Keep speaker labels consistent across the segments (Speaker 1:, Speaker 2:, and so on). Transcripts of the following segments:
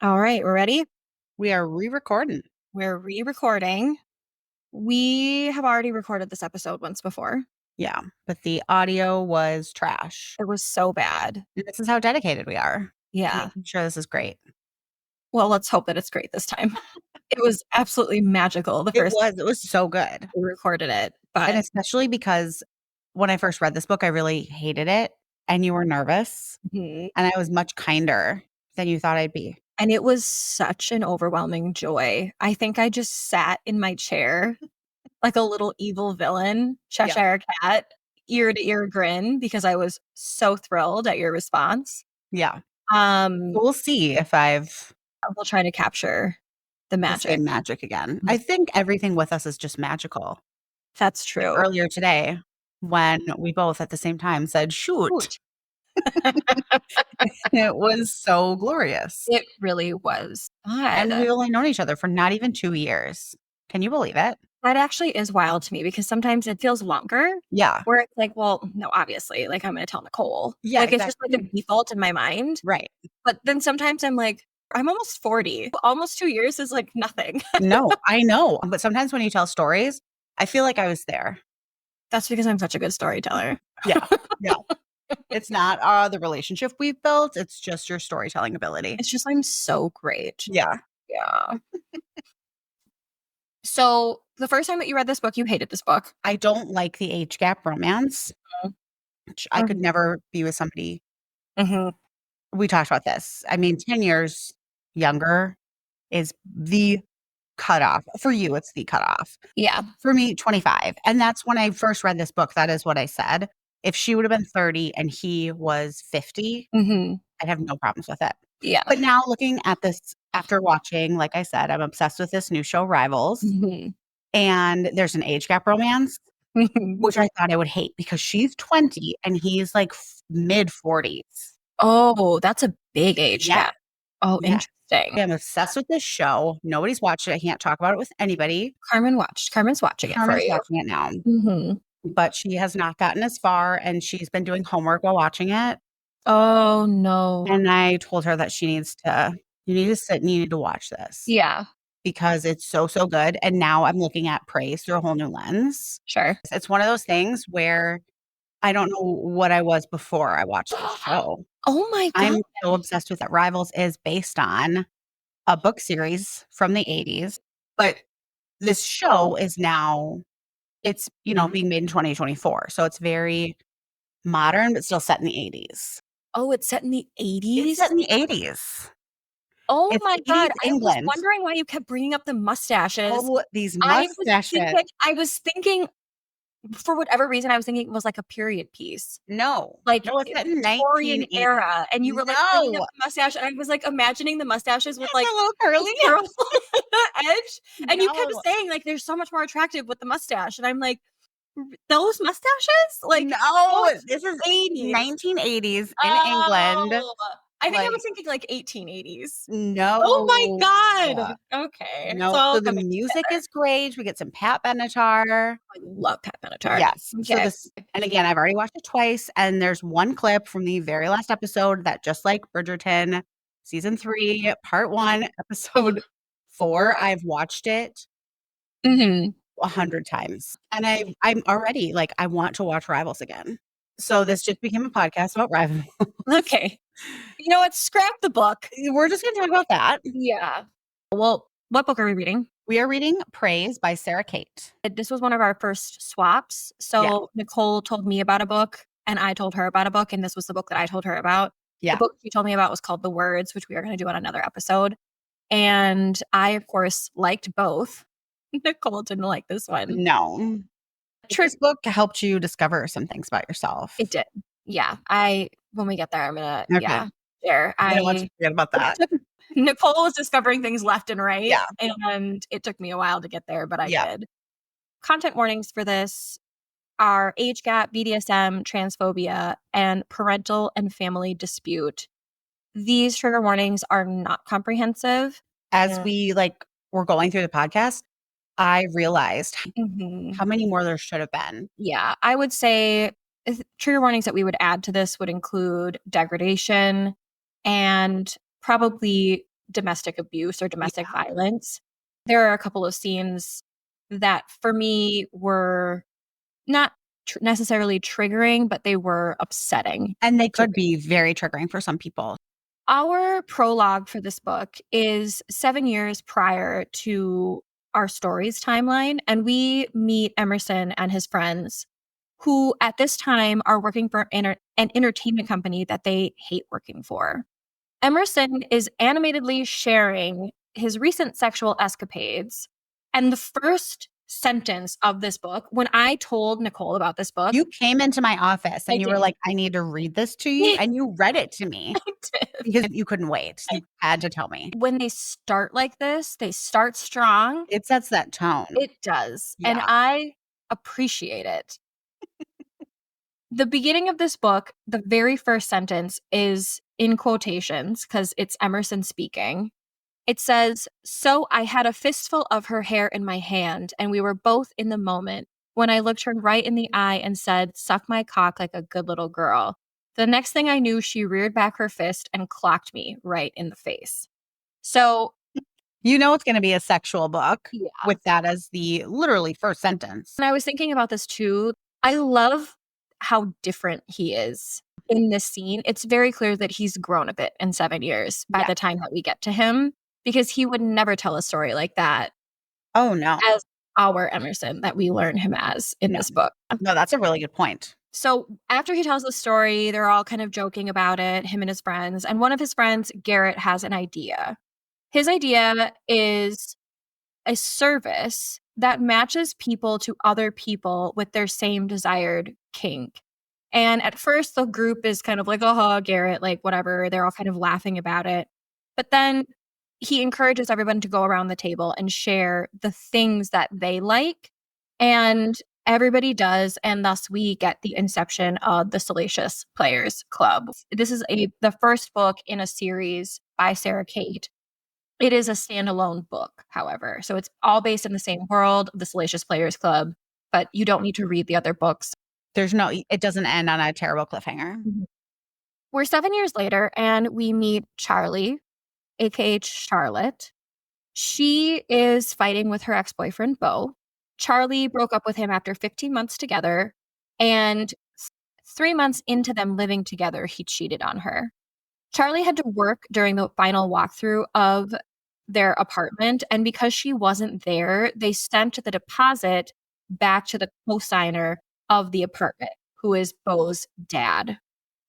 Speaker 1: All right, we're ready?
Speaker 2: We are re-recording.
Speaker 1: We're re-recording. We have already recorded this episode once before.
Speaker 2: Yeah, but the audio was trash.
Speaker 1: It was so bad.
Speaker 2: This is how dedicated we are to
Speaker 1: Yeah.
Speaker 2: making sure this is great.
Speaker 1: Well, let's hope that it's great this time. It was absolutely magical the
Speaker 2: It
Speaker 1: first
Speaker 2: was so good.
Speaker 1: we recorded it,
Speaker 2: And
Speaker 1: but
Speaker 2: especially because when I first read this book, I really hated it, and you were nervous,
Speaker 1: Mhm.
Speaker 2: and I was much kinder than you thought I'd be.
Speaker 1: And it was such an overwhelming joy. I think I just sat in my chair like a little evil villain,
Speaker 2: Yeah.
Speaker 1: Cheshire Cat, ear to ear grin because I was so thrilled at your response.
Speaker 2: Yeah.
Speaker 1: Um,
Speaker 2: We'll see if I've
Speaker 1: we'll try to capture the
Speaker 2: the
Speaker 1: magic.
Speaker 2: same magic again.
Speaker 1: Mhm.
Speaker 2: I think everything with us is just magical.
Speaker 1: That's
Speaker 2: Like
Speaker 1: true.
Speaker 2: earlier today, when we both at the same time said, "Shoot."
Speaker 1: Hoot.
Speaker 2: It was so glorious.
Speaker 1: It really was.
Speaker 2: And we've
Speaker 1: God,
Speaker 2: only known each other for not even 2 years. Can you believe it?
Speaker 1: that actually is wild to me because sometimes it feels longer
Speaker 2: Yeah.
Speaker 1: where it's like, well, no, obviously, like, I'm gonna tell Nicole.
Speaker 2: Yeah,
Speaker 1: Like, it's just like a
Speaker 2: exactly.
Speaker 1: default in my mind.
Speaker 2: Right.
Speaker 1: But then sometimes I'm like, I'm almost 40. Almost 2 years is like nothing.
Speaker 2: No, I know, but sometimes when you tell stories, I feel like I was there.
Speaker 1: That's because I'm such a good storyteller.
Speaker 2: Yeah, yeah. It's not, the relationship we've built, it's just your storytelling ability.
Speaker 1: It's just I'm so great.
Speaker 2: Yeah.
Speaker 1: Yeah. So, the first time that you read this book, you hated this book.
Speaker 2: I don't like the age gap romance, which I could
Speaker 1: Mhm.
Speaker 2: never be with somebody.
Speaker 1: Mhm.
Speaker 2: We talked about this. I mean, 10 years younger is the cutoff. For you, it's the cutoff.
Speaker 1: Yeah.
Speaker 2: For me, 25, and that's when I first read this book, that is what I said. If she would have been 30 and he was 50,
Speaker 1: Mhm.
Speaker 2: I'd have no problems with it.
Speaker 1: Yeah.
Speaker 2: But now looking at this after watching, like I said, I'm obsessed with this new show, Rivals,
Speaker 1: Mhm.
Speaker 2: and there's an age gap romance, which I thought I would hate because she's 20 and he's like mid-40s.
Speaker 1: Oh, that's a big age
Speaker 2: Yeah,
Speaker 1: gap. Oh,
Speaker 2: yeah.
Speaker 1: interesting.
Speaker 2: I'm obsessed with this show. Nobody's watched it. I can't talk about it with anybody.
Speaker 1: Carmen's watching it for
Speaker 2: Carmen's
Speaker 1: you.
Speaker 2: watching it now.
Speaker 1: Mhm.
Speaker 2: But she has not gotten as far, and she's been doing homework while watching it,
Speaker 1: Oh, no.
Speaker 2: and I told her that you need to sit and you need to watch this
Speaker 1: Yeah,
Speaker 2: because it's so, so good, and now I'm looking at praise through a whole new lens.
Speaker 1: sure.
Speaker 2: It's one of those things where I don't know what I was before I watched the show.
Speaker 1: Oh my god.
Speaker 2: I'm so obsessed with it. Rivals is based on a book series from the '80s, but this show is now being made in 2024, so it's very modern, but still set in the '80s.
Speaker 1: Oh, it's set in the
Speaker 2: It's
Speaker 1: 80s?
Speaker 2: set in the '80s.
Speaker 1: Oh
Speaker 2: It's
Speaker 1: my god,
Speaker 2: 80s
Speaker 1: I was
Speaker 2: England.
Speaker 1: wondering why you kept bringing up the mustaches.
Speaker 2: Oh, these mustaches.
Speaker 1: I was thinking for whatever reason, I was thinking it was like a period piece,
Speaker 2: No.
Speaker 1: like,
Speaker 2: No, it's set in
Speaker 1: Victorian
Speaker 2: 1980.
Speaker 1: era, and you were, like, bringing up
Speaker 2: No.
Speaker 1: the mustache, and I was, like, imagining the mustaches with, like,
Speaker 2: A little
Speaker 1: the
Speaker 2: curly?
Speaker 1: curl edge, and you kept
Speaker 2: No.
Speaker 1: saying, like, "They're so much more attractive with the mustache," and I'm like, "R those mustaches? Like,
Speaker 2: No,
Speaker 1: those
Speaker 2: this is
Speaker 1: 80s."
Speaker 2: 1980s in England.
Speaker 1: Oh, I think I
Speaker 2: Like,
Speaker 1: was thinking, like, 1880s. Oh my
Speaker 2: no.
Speaker 1: god! Okay, it's
Speaker 2: No,
Speaker 1: all
Speaker 2: so the
Speaker 1: coming
Speaker 2: music
Speaker 1: together.
Speaker 2: is great. We get some Pat Benatar.
Speaker 1: I love Pat Benatar.
Speaker 2: Yes. So
Speaker 1: Okay.
Speaker 2: and again, I've already watched it twice, and there's one clip from the very last episode that just like Bridgerton, season 3, part 1, episode 4, I've watched it
Speaker 1: Mhm.
Speaker 2: 100 times. And I'm already like, I want to watch Rivals again. So this just became a podcast about Rivals.
Speaker 1: Okay. You know what? Scrap the book.
Speaker 2: We're just gonna talk about that.
Speaker 1: Yeah. Well, what book are we reading?
Speaker 2: We are reading Praise by Sara Cate.
Speaker 1: This was one of our first swaps.
Speaker 2: Yeah.
Speaker 1: So Nicole told me about a book, and I told her about a book, and this was the book that I told her about. The
Speaker 2: Yeah.
Speaker 1: book she told me about was called The Words, which we are going to do on another episode. And I, of course, liked both. Nicole didn't like this one.
Speaker 2: No. This book helped you discover some things about yourself.
Speaker 1: It did. Yeah. When we get there, I'm gonna,
Speaker 2: Okay.
Speaker 1: share.
Speaker 2: I don't want you to forget about that.
Speaker 1: Nicole was discovering things left and right.
Speaker 2: Yeah.
Speaker 1: And it took me a while to get there, but I
Speaker 2: Yeah.
Speaker 1: did. Content warnings for this are age gap, BDSM, transphobia, and parental and family dispute. These trigger warnings are not comprehensive.
Speaker 2: As
Speaker 1: Yeah.
Speaker 2: we, were going through the podcast, I realized
Speaker 1: Mhm.
Speaker 2: how many more there should have been.
Speaker 1: Yeah, I would say trigger warnings that we would add to this would include degradation and probably domestic abuse or domestic
Speaker 2: Yeah.
Speaker 1: violence. There are a couple of scenes that for me were not necessarily triggering, but they were upsetting
Speaker 2: And they
Speaker 1: to
Speaker 2: could
Speaker 1: me.
Speaker 2: be very triggering for some people.
Speaker 1: Our prologue for this book is 7 years prior to our story's timeline, and we meet Emerson and his friends who at this time are working for an entertainment company that they hate working for. Emerson is animatedly sharing his recent sexual escapades. And the first sentence of this book, when I told Nicole about this book,
Speaker 2: You came into my office
Speaker 1: I
Speaker 2: and you were
Speaker 1: did.
Speaker 2: like, "I need to read this to you," and you read it to me
Speaker 1: I did.
Speaker 2: because you couldn't wait. You had to tell me.
Speaker 1: When they start like this, they start strong.
Speaker 2: It sets that tone.
Speaker 1: It does. And
Speaker 2: Yeah.
Speaker 1: I appreciate it. The beginning of this book, the very first sentence is in quotations because it's Emerson speaking. It says, "So I had a fistful of her hair in my hand, and we were both in the moment when I looked her right in the eye and said, 'Suck my cock like a good little girl.' The next thing I knew, she reared back her fist and clocked me right in the face." So,
Speaker 2: You know it's gonna be a sexual book
Speaker 1: yeah.
Speaker 2: with that as the literally first sentence.
Speaker 1: And I was thinking about this too. I love how different he is in this scene. It's very clear that he's grown a bit in 7 years by
Speaker 2: Yeah.
Speaker 1: the time that we get to him, because he would never tell a story like that
Speaker 2: Oh, no.
Speaker 1: as our Emerson that we learn him as in
Speaker 2: No.
Speaker 1: this book.
Speaker 2: No, that's a really good point.
Speaker 1: So after he tells the story, they're all kind of joking about it, him and his friends. And one of his friends, Garrett, has an idea. His idea is a service that matches people to other people with their same desired kink. And at first, the group is kind of like, oh, Garrett, like, whatever. They're all kind of laughing about it. But then he encourages everyone to go around the table and share the things that they like. And everybody does. And thus, we get the inception of the Salacious Players Club. This is the first book in a series by Sara Cate. It is a standalone book, however. So it's all based in the same world of the Salacious Players Club, but you don't need to read the other books.
Speaker 2: It doesn't end on a terrible cliffhanger.
Speaker 1: Mhm. We're 7 years later and we meet Charlie, aka Charlotte. She is fighting with her ex-boyfriend, Beau. Charlie broke up with him after 15 months together, and 3 months into them living together, he cheated on her. Charlie had to work during the final walkthrough of their apartment, and because she wasn't there, they sent the deposit back to the cosigner of the apartment, who is Beau's dad,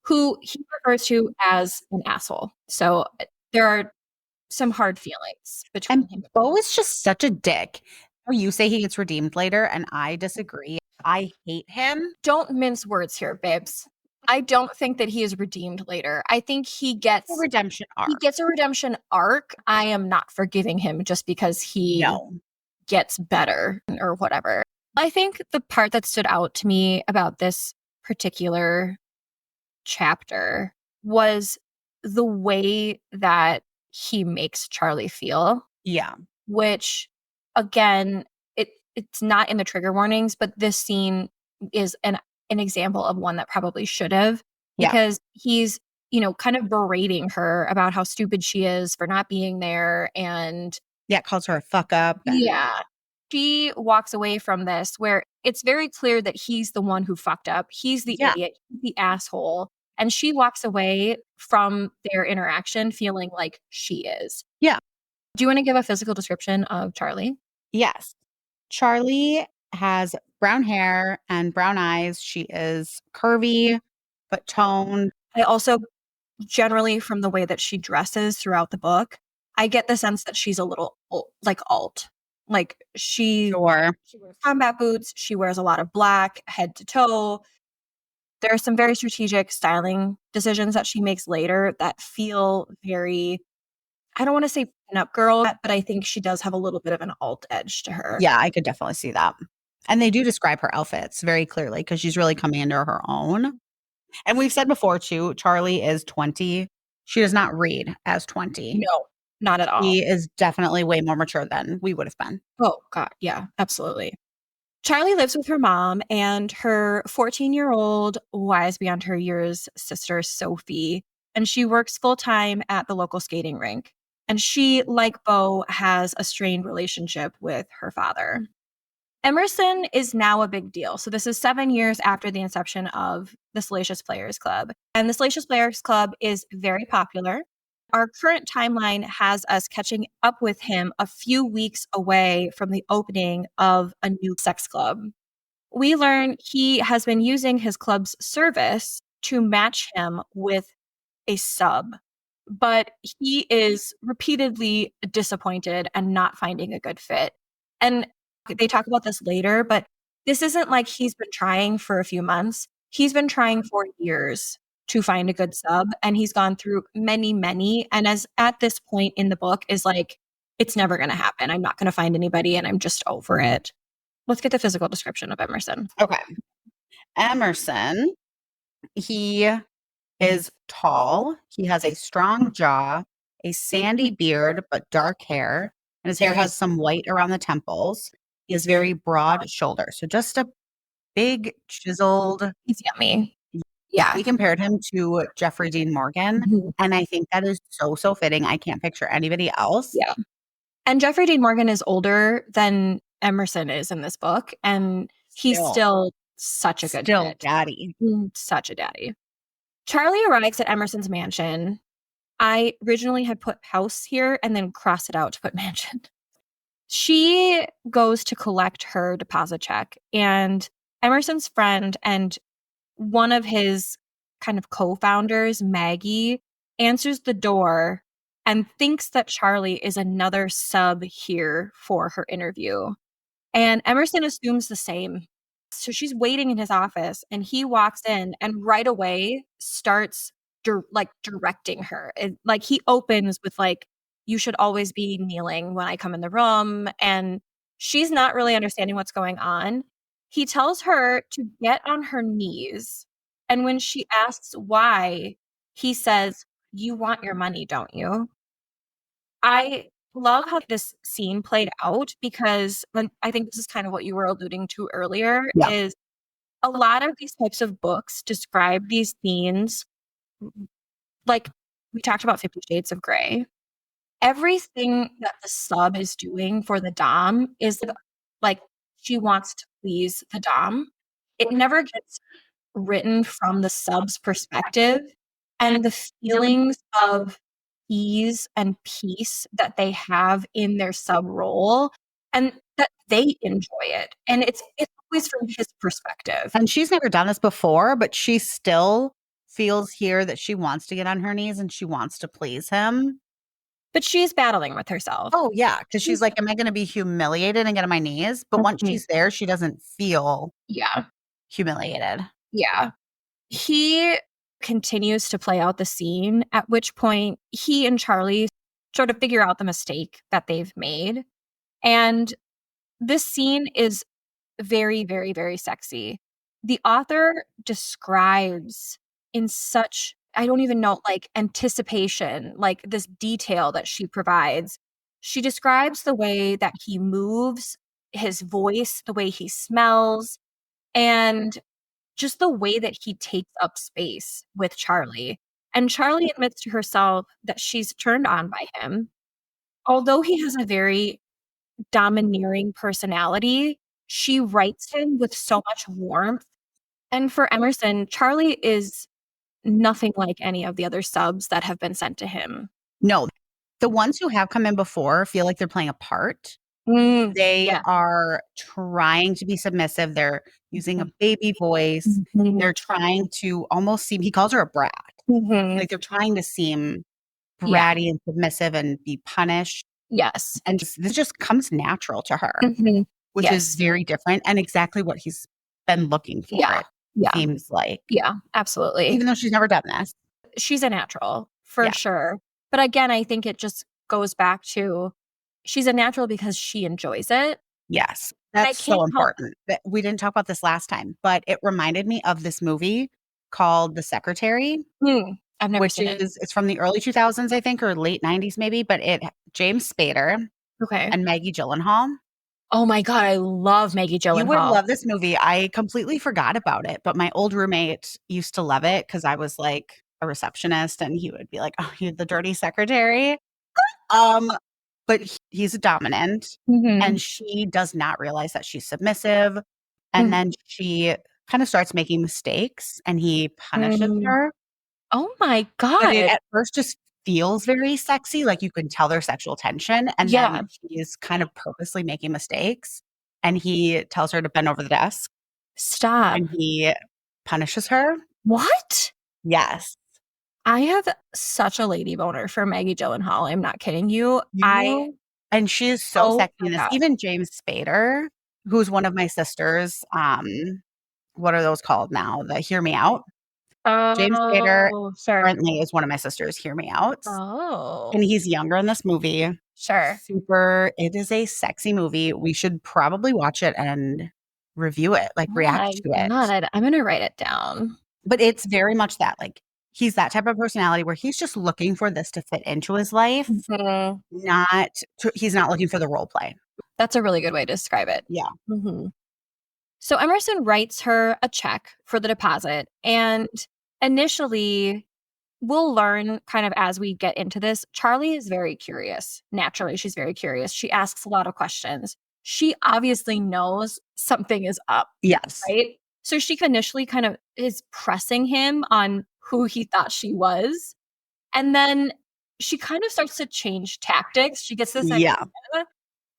Speaker 1: who he refers to as an asshole. So there are some hard feelings between
Speaker 2: And
Speaker 1: him.
Speaker 2: Bo is just such a dick. You say he gets redeemed later, and I disagree. I hate him.
Speaker 1: Don't mince words here, babes. I don't think that he is redeemed later. I think
Speaker 2: The redemption
Speaker 1: he
Speaker 2: arc.
Speaker 1: gets a redemption arc. I am not forgiving him just because he
Speaker 2: No.
Speaker 1: gets better or whatever. I think the part that stood out to me about this particular chapter was the way that he makes Charlie feel,
Speaker 2: Yeah.
Speaker 1: which again, it's not in the trigger warnings, but this scene is an example of one that probably should have,
Speaker 2: Yeah.
Speaker 1: because he's, kind of berating her about how stupid she is for not being there. And
Speaker 2: Yeah, calls her a fuck up and
Speaker 1: yeah, she walks away from this where it's very clear that he's the one who fucked up. He's the
Speaker 2: yeah.
Speaker 1: idiot, he's the asshole. And she walks away from their interaction feeling like she is.
Speaker 2: Yeah.
Speaker 1: Do you want to give a physical description of Charlie?
Speaker 2: Yes. Charlie has brown hair and brown eyes. She is curvy but toned.
Speaker 1: I also generally from the way that she dresses throughout the book, I get the sense that she's a little like alt. Like
Speaker 2: Sure.
Speaker 1: she wears combat boots, she wears a lot of black head to toe. There are some very strategic styling decisions that she makes later that feel very, I don't want to say pin-up girl, but I think she does have a little bit of an alt edge to her.
Speaker 2: Yeah, I could definitely see that. And they do describe her outfits very clearly because she's really coming into her own. And we've said before too, Charlie is 20. She does not read as 20.
Speaker 1: No, not at all.
Speaker 2: She is definitely way more mature than we would have been.
Speaker 1: Oh, God. Yeah, absolutely. Charlie lives with her mom and her 14-year-old, wise beyond her years sister, Sophie, and she works full time at the local skating rink. And she, like Bo, has a strained relationship with her father. Emerson is now a big deal. So this is 7 years after the inception of the Salacious Players Club. And the Salacious Players Club is very popular. Our current timeline has us catching up with him a few weeks away from the opening of a new sex club. We learn he has been using his club's service to match him with a sub, but he is repeatedly disappointed and not finding a good fit. And they talk about this later, but this isn't like he's been trying for a few months. He's been trying for years to find a good sub, and he's gone through many, many. And as at this point in the book, is like, it's never going to happen. I'm not going to find anybody, and I'm just over it. Let's get the physical description of Emerson.
Speaker 2: Okay. Emerson, he is tall. He has a strong jaw, a sandy beard, but dark hair. And his hair has some white around the temples. He has very broad shoulders. So just a big, chiseled.
Speaker 1: He's yummy. Yeah.
Speaker 2: We compared him to Jeffrey Dean Morgan.
Speaker 1: Mhm.
Speaker 2: And I think that is so, so fitting. I can't picture anybody else.
Speaker 1: Yeah. And Jeffrey Dean Morgan is older than Emerson is in this book. And he's still such a good fit.
Speaker 2: Daddy.
Speaker 1: Such a daddy. Charlie arrives at Emerson's mansion. I originally had put house here and then crossed it out to put mansion. She goes to collect her deposit check, and Emerson's friend and one of his kind of co-founders, Maggie, answers the door and thinks that Charlie is another sub here for her interview. And Emerson assumes the same. So she's waiting in his office, and he walks in and right away starts directing her. Like he opens with like, you should always be kneeling when I come in the room. And she's not really understanding what's going on. He tells her to get on her knees. And when she asks why, he says, "You want your money, don't you?" I love how this scene played out because I think this is kind of what you were alluding to earlier,
Speaker 2: Yeah.
Speaker 1: is a lot of these types of books describe these scenes like we talked about 50 Shades of Grey. Everything that the sub is doing for the dom is like she wants to please the dom. It never gets written from the sub's perspective, and the feelings of ease and peace that they have in their sub role and that they enjoy it. And it's always from his perspective.
Speaker 2: And she's never done this before, but she still feels here that she wants to get on her knees and she wants to please him.
Speaker 1: But she's battling with herself.
Speaker 2: Oh, yeah. Because she's like, am I going to be humiliated and get on my knees? But once she's there, she doesn't feel humiliated.
Speaker 1: Yeah. He continues to play out the scene, at which point he and Charlie sort of figure out the mistake that they've made. And this scene is very, very, very sexy. The author describes in such, I don't even know, like anticipation, like this detail that she provides. She describes the way that he moves, his voice, the way he smells, and just the way that he takes up space with Charlie. And Charlie admits to herself that she's turned on by him. Although he has a very domineering personality, she writes him with so much warmth. And for Emerson, Charlie is nothing like any of the other subs that have been sent to him.
Speaker 2: No, the ones who have come in before feel like they're playing a part. They are trying to be submissive. They're using a baby voice. They're trying to almost seem, he calls her a brat. Like they're trying to seem bratty and submissive and be punished.
Speaker 1: Yes.
Speaker 2: And this just comes natural to her, which is very different and exactly what he's been looking for. It seems like.
Speaker 1: Yeah, absolutely.
Speaker 2: Even though she's never done this.
Speaker 1: She's a natural for sure. But again, I think it just goes back to she's a natural because she enjoys it.
Speaker 2: Yes. That's so important. We didn't talk about this last time, but it reminded me of this movie called The Secretary.
Speaker 1: I've never seen it.
Speaker 2: It's from the early 2000s, I think, or late 90s maybe, but James Spader and Maggie Gyllenhaal.
Speaker 1: Oh my God, I love Maggie Gyllenhaal.
Speaker 2: You would love this movie. I completely forgot about it, but my old roommate used to love it because I was like a receptionist and he would be like, "Oh, you're the dirty secretary." Um, but he's dominant, and
Speaker 1: Mhm.
Speaker 2: she does not realize that she's submissive, and
Speaker 1: Mhm.
Speaker 2: then she kinda starts making mistakes, and he punishes
Speaker 1: Mm.
Speaker 2: her,
Speaker 1: Oh my
Speaker 2: but it
Speaker 1: god.
Speaker 2: at first just feels very sexy, like, you can tell there's sexual tension, and
Speaker 1: Yeah.
Speaker 2: then he's kind of purposely making mistakes, and he tells her to bend over the desk,
Speaker 1: Stop.
Speaker 2: and he punishes her.
Speaker 1: What?
Speaker 2: Yes.
Speaker 1: I have such a lady boner for Maggie Gyllenhaal, I'm not kidding you.
Speaker 2: You and she is so
Speaker 1: Oh
Speaker 2: sexy
Speaker 1: my
Speaker 2: in this.
Speaker 1: god.
Speaker 2: Even James Spader, who's one of my sisters, what are those called now? The Hear Me Out? James Spader
Speaker 1: Oh, sure.
Speaker 2: currently is one of my sisters' Hear Me Outs,
Speaker 1: Oh,
Speaker 2: and he's younger in this movie.
Speaker 1: sure.
Speaker 2: Super it is a sexy movie. We should probably watch it and review it, like,
Speaker 1: Oh
Speaker 2: react
Speaker 1: my
Speaker 2: to it.
Speaker 1: god, I'm gonna write it down.
Speaker 2: But it's very much that, like, he's that type of personality where he's just looking for this to fit into his life,
Speaker 1: Mhm.
Speaker 2: not he's not looking for the role play.
Speaker 1: That's a really good way to describe it.
Speaker 2: Yeah.
Speaker 1: Mhm. So Emerson writes her a check for the deposit, and initially, we'll learn kind of as we get into this, Charlie is very curious. Naturally, she's very curious. She asks a lot of questions. She obviously knows something is up,
Speaker 2: Yes.
Speaker 1: right? So she initially kind of is pressing him on who he thought she was. And then she kind of starts to change tactics. She gets this idea
Speaker 2: Yeah.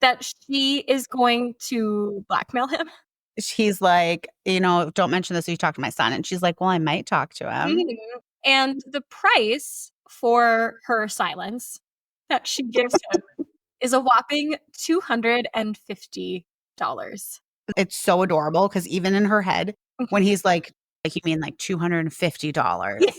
Speaker 1: that she is going to blackmail him.
Speaker 2: He's like, "Don't mention this if you talk to my son," and she's like, "Well, I might talk to him."
Speaker 1: Mhm. And the price for her silence that she gives him is a whopping $250.
Speaker 2: It's so adorable because even in her head,
Speaker 1: Mhm.
Speaker 2: when he's like, "You mean like $250?"
Speaker 1: Yes.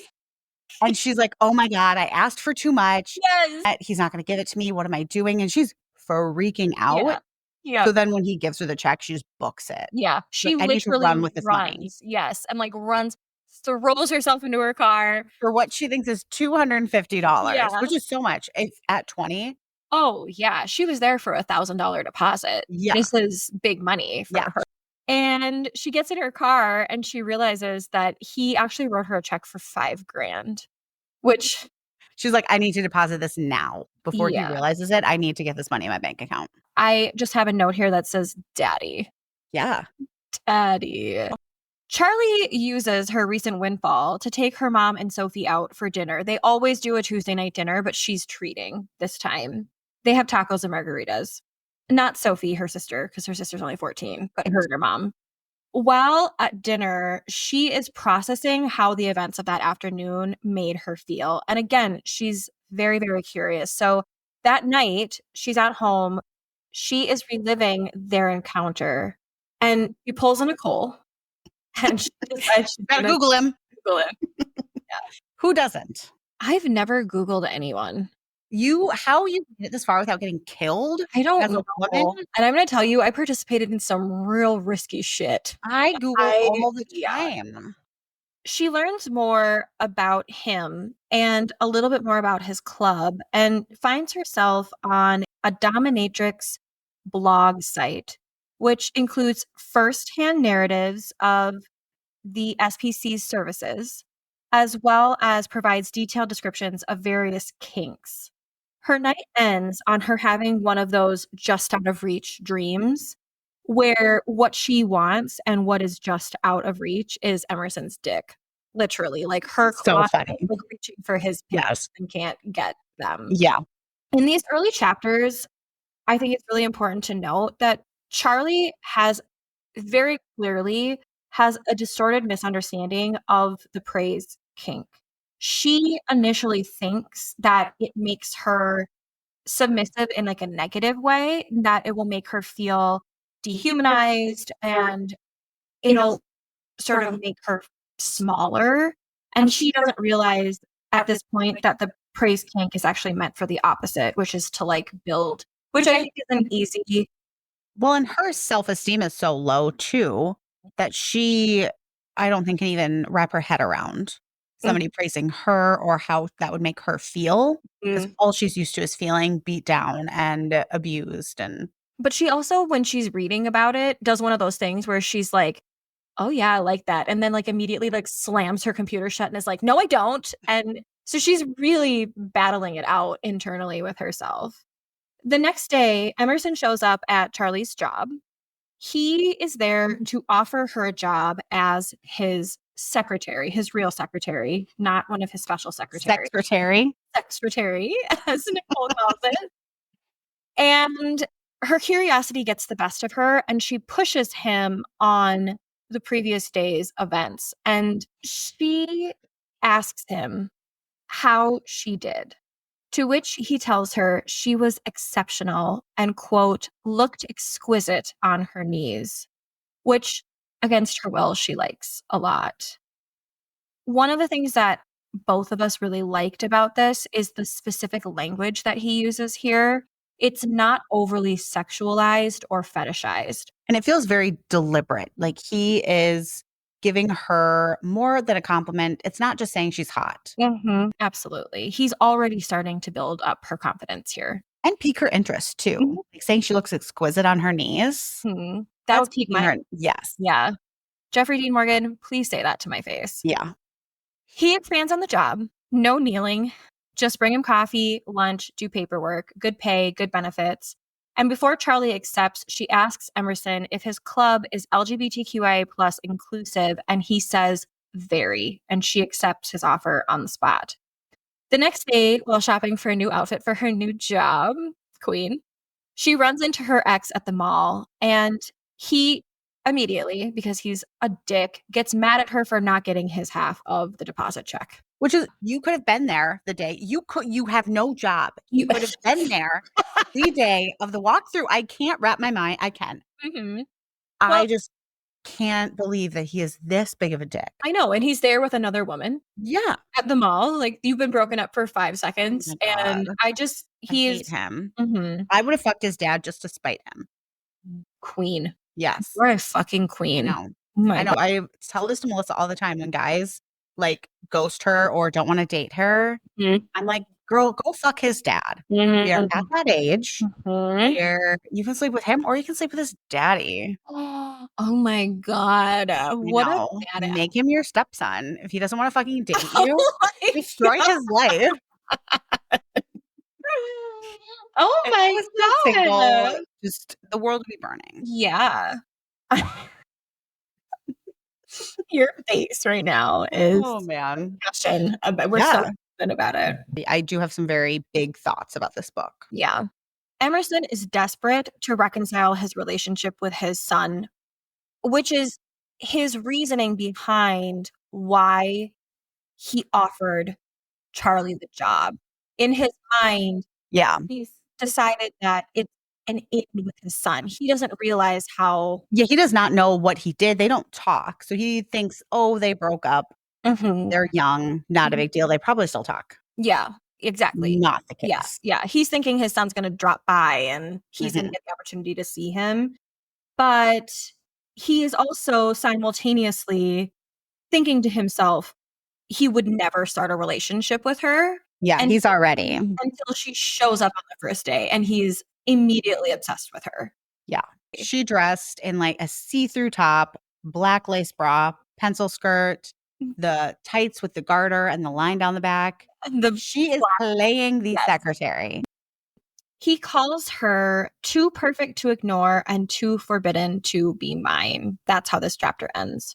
Speaker 2: And she's like, "Oh my god, I asked for too much.
Speaker 1: Yes.
Speaker 2: He's not gonna give it to me. What am I doing?" And she's freaking out.
Speaker 1: Yeah.
Speaker 2: So
Speaker 1: Yep.
Speaker 2: then when he gives her the check, she just books it.
Speaker 1: Yeah.
Speaker 2: Like,
Speaker 1: She
Speaker 2: "I need to run
Speaker 1: literally
Speaker 2: with this money."
Speaker 1: runs. Yes. And, like, runs, throws herself into her car.
Speaker 2: For what she thinks is $250,
Speaker 1: Yeah.
Speaker 2: which is so much. If at 20.
Speaker 1: Oh, yeah. She was there for a $1,000 deposit.
Speaker 2: Yeah.
Speaker 1: This is big money for
Speaker 2: Yeah.
Speaker 1: her. And she gets in her car and she realizes that he actually wrote her a check for 5 grand, which
Speaker 2: She's like, "I need to deposit this now. Before he
Speaker 1: yeah.
Speaker 2: realizes it, I need to get this money in my bank account."
Speaker 1: I just have a note here that says daddy.
Speaker 2: Yeah.
Speaker 1: Daddy. Charlie uses her recent windfall to take her mom and Sophie out for dinner. They always do a Tuesday night dinner, but she's treating this time. They have tacos and margaritas. Not Sophie, her sister, because her sister's only 14, but her and her mom. While at dinner, she is processing how the events of that afternoon made her feel. And again, she's very, very curious. So that night, she's at home. She is reliving their encounter and she pulls a Nicole and she decides she's
Speaker 2: Gotta
Speaker 1: gonna
Speaker 2: Google him.
Speaker 1: Google it. Yeah.
Speaker 2: Who doesn't?
Speaker 1: I've never Googled anyone.
Speaker 2: How you made it this far without getting killed
Speaker 1: I don't
Speaker 2: as a woman?
Speaker 1: know. And I'm gonna tell you, I participated in some real risky shit.
Speaker 2: I Google
Speaker 1: I
Speaker 2: all the
Speaker 1: yeah.
Speaker 2: time.
Speaker 1: She learns more about him and a little bit more about his club and finds herself on a dominatrix blog site, which includes firsthand narratives of the SPC's services, as well as provides detailed descriptions of various kinks. Her night ends on her having one of those just out of reach dreams where what she wants and what is just out of reach is Emerson's dick. Literally, like her
Speaker 2: So
Speaker 1: claw
Speaker 2: funny.
Speaker 1: like reaching for his pants
Speaker 2: Yes.
Speaker 1: and can't get them.
Speaker 2: Yeah.
Speaker 1: In these early chapters, I think it's really important to note that Charlie has very clearly has a distorted misunderstanding of the praise kink. She initially thinks that it makes her submissive in, like, a negative way, that it will make her feel dehumanized and it'll sort of make her smaller, and she doesn't realize at this point that the praise kink is actually meant for the opposite, which is to, like, build, which I think is an easy
Speaker 2: Well, and her self-esteem is so low too that she, I don't think, can even wrap her head around somebody praising her or how that would make her feel, because
Speaker 1: Mhm.
Speaker 2: all she's used to is feeling beat down and abused and
Speaker 1: But she also, when she's reading about it, does one of those things where she's like, "Oh, yeah, I like that," and then, like, immediately, like, slams her computer shut and is like, "No, I don't," and So she's really battling it out internally with herself. The next day, Emerson shows up at Charlie's job. He is there to offer her a job as his secretary, his real secretary, not one of his special secretaries.
Speaker 2: Secretary.
Speaker 1: Secretary, as Nicole calls it. And her curiosity gets the best of her, and she pushes him on the previous day's events. And she asks him how she did, to which he tells her she was exceptional and, quote, looked exquisite on her knees, which against her will, she likes a lot. One of the things that both of us really liked about this is the specific language that he uses here. It's not overly sexualized or fetishized.
Speaker 2: And it feels very deliberate. Like he is giving her more than a compliment. It's not just saying she's hot.
Speaker 1: Absolutely. He's already starting to build up her confidence here.
Speaker 2: And pique her interest too.
Speaker 1: Mhm.
Speaker 2: Like saying she looks exquisite on her knees.
Speaker 1: That
Speaker 2: That's
Speaker 1: would pique
Speaker 2: piquing
Speaker 1: my
Speaker 2: her. Yes.
Speaker 1: Yeah. Jeffrey Dean Morgan, please say that to my face.
Speaker 2: Yeah.
Speaker 1: He expands on the job. No kneeling. Just bring him coffee, lunch, do paperwork, good pay, good benefits. And before Charlie accepts, she asks Emerson if his club is LGBTQIA plus inclusive, and he says very, and she accepts his offer on the spot. The next day, while shopping for a new outfit for her new job, Queen, she runs into her ex at the mall, and he immediately, because he's a dick, gets mad at her for not getting his half of the deposit check.
Speaker 2: Which is, you could have been there the day. You have no job. You could have been there the day of the walkthrough. I can't wrap my mind. I can.
Speaker 1: Well,
Speaker 2: I just can't believe that he is this big of a dick.
Speaker 1: I know, and he's there with another woman
Speaker 2: Yeah.
Speaker 1: at the mall. Like, you've been broken up for 5
Speaker 2: Oh
Speaker 1: seconds,
Speaker 2: my
Speaker 1: and
Speaker 2: God.
Speaker 1: I
Speaker 2: I hate
Speaker 1: he's
Speaker 2: him.
Speaker 1: Mhm.
Speaker 2: I would have fucked his dad just to spite him.
Speaker 1: Queen.
Speaker 2: Yes.
Speaker 1: You're a fucking
Speaker 2: I
Speaker 1: queen.
Speaker 2: know.
Speaker 1: Oh my
Speaker 2: I know.
Speaker 1: God.
Speaker 2: I tell this to Melissa all the time when guys like ghost her or don't want to date her.
Speaker 1: Mhm.
Speaker 2: I'm like, girl, go fuck his dad. We are at that age
Speaker 1: Mhm.
Speaker 2: where you can sleep with him or you can sleep with his daddy.
Speaker 1: Oh my God.
Speaker 2: You
Speaker 1: What a
Speaker 2: know,
Speaker 1: badass.
Speaker 2: make him your stepson. If he doesn't want to fucking date you,
Speaker 1: Oh my
Speaker 2: destroy
Speaker 1: God.
Speaker 2: his life.
Speaker 1: Oh
Speaker 2: If he
Speaker 1: my
Speaker 2: was still single,
Speaker 1: God.
Speaker 2: just the world would be burning.
Speaker 1: Yeah. Your face right now is
Speaker 2: Oh man.
Speaker 1: passion. We're so
Speaker 2: Yeah.
Speaker 1: passionate about it.
Speaker 2: I do have some very big thoughts about this book.
Speaker 1: Yeah. Emerson is desperate to reconcile his relationship with his son, which is his reasoning behind why he offered Charlie the job. In his mind,
Speaker 2: Yeah.
Speaker 1: he's decided that it's an in with his son. He doesn't realize how
Speaker 2: Yeah, he does not know what he did. They don't talk. So he thinks, "Oh, they broke up.
Speaker 1: Mhm.
Speaker 2: They're young. Not a big deal. They probably still talk."
Speaker 1: Yeah, exactly.
Speaker 2: Not the
Speaker 1: Yeah,
Speaker 2: case.
Speaker 1: yeah. He's thinking his son's gonna drop by and he's gonna
Speaker 2: Mhm.
Speaker 1: get the opportunity to see him. But he is also simultaneously thinking to himself, he would never start a relationship with her
Speaker 2: Yeah,
Speaker 1: and
Speaker 2: he's already.
Speaker 1: until she shows up on the first day, and he's immediately obsessed with her.
Speaker 2: Yeah. She dressed in like a see-through top, black lace bra, pencil skirt, the tights with the garter and the line down the back.
Speaker 1: The
Speaker 2: She is playing the
Speaker 1: Yes.
Speaker 2: secretary.
Speaker 1: He calls her too perfect to ignore and too forbidden to be mine. That's how this chapter ends.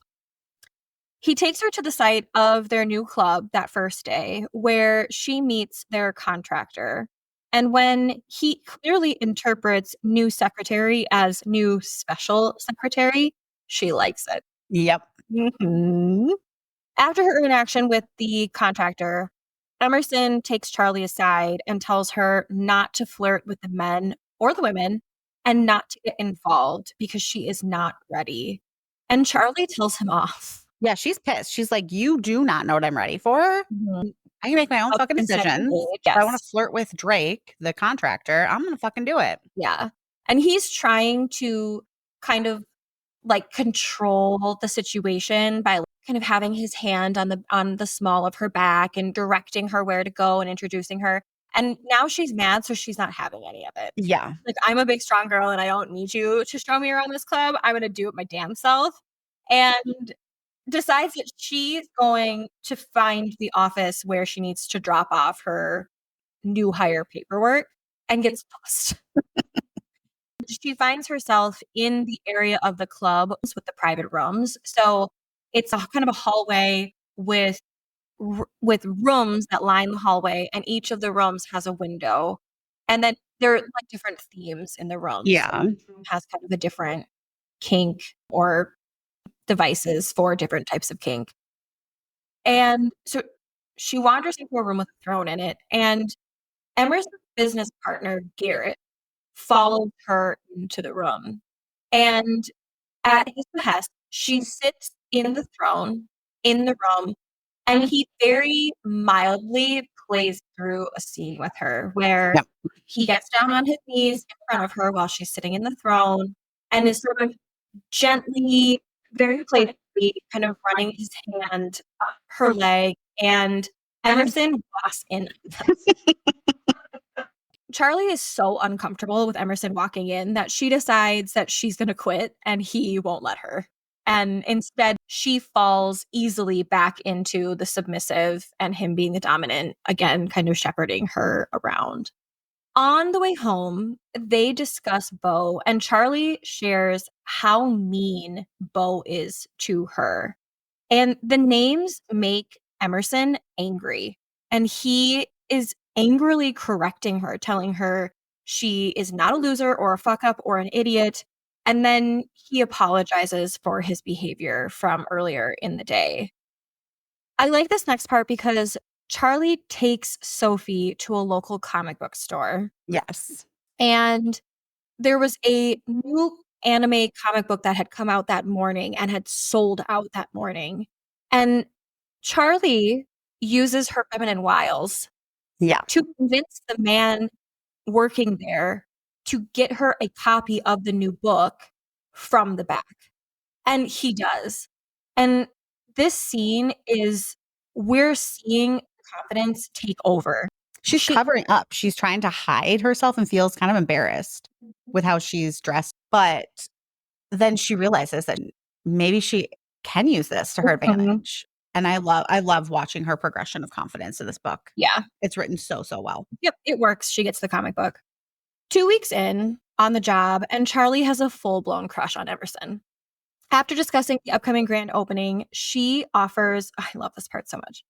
Speaker 1: He takes her to the site of their new club that first day, where she meets their contractor. And when he clearly interprets new secretary as new special secretary, she likes it.
Speaker 2: Yep.
Speaker 1: Mhm. After her interaction with the contractor, Emerson takes Charlie aside and tells her not to flirt with the men or the women and not to get involved because she is not ready. And Charlie tells him off.
Speaker 2: Yeah, she's pissed. She's like, "You do not know what I'm ready for.
Speaker 1: Mhm.
Speaker 2: I can make my own
Speaker 1: Of
Speaker 2: fucking
Speaker 1: consenting
Speaker 2: decisions.
Speaker 1: age,
Speaker 2: If I wanna
Speaker 1: yes.
Speaker 2: flirt with Drake, the contractor, I'm gonna fucking do it."
Speaker 1: Yeah. And he's trying to kind of like control the situation by kind of having his hand on the small of her back and directing her where to go and introducing her. And now she's mad, so she's not having any of it.
Speaker 2: Yeah.
Speaker 1: Like, I'm a big strong girl and I don't need you to show me around this club. I'm gonna do it my damn self. And decides that she's going to find the office where she needs to drop off her new hire paperwork and gets lost. She finds herself in the area of the club with the private rooms. So it's a kind of a hallway with rooms that line the hallway, and each of the rooms has a window. And then there are like different themes in the rooms. So
Speaker 2: Yeah.
Speaker 1: each room has kind of a different kink or devices for different types of kink. And so she wanders into a room with a throne in it, and Emerson's business partner, Garrett, follows her into the room. And at his behest, she sits in the throne in the room, and he very mildly plays through a scene with her where
Speaker 2: Yep.
Speaker 1: he gets down on his knees in front of her while she's sitting in the throne and is sort of gently, very playfully, kind of running his hand up her leg, and Emerson walks in. Charlie is so uncomfortable with Emerson walking in that she decides that she's going to quit and he won't let her. And instead, she falls easily back into the submissive and him being the dominant, again, kind of shepherding her around. On the way home, they discuss Bo, and Charlie shares how mean Bo is to her. And the names make Emerson angry. And he is angrily correcting her, telling her she is not a loser or a fuck up or an idiot. And then he apologizes for his behavior from earlier in the day. I like this next part because Charlie takes Sophie to a local comic book store.
Speaker 2: Yes.
Speaker 1: And there was a new anime comic book that had come out that morning and had sold out that morning. And Charlie uses her feminine wiles
Speaker 2: Yeah.
Speaker 1: to convince the man working there to get her a copy of the new book from the back. And he does. And this scene is we're seeing confidence take over.
Speaker 2: She's
Speaker 1: She
Speaker 2: covering up. She's trying to hide herself and feels kind of embarrassed with how she's dressed. But then she realizes that maybe she can use this to her
Speaker 1: Mhm.
Speaker 2: advantage. And I love watching her progression of confidence in this book.
Speaker 1: Yeah.
Speaker 2: It's written so, so well.
Speaker 1: Yep, it works. She gets the comic book. 2 weeks in on the job, and Charlie has a full-blown crush on Emerson. After discussing the upcoming grand opening, she offers I love this part so much.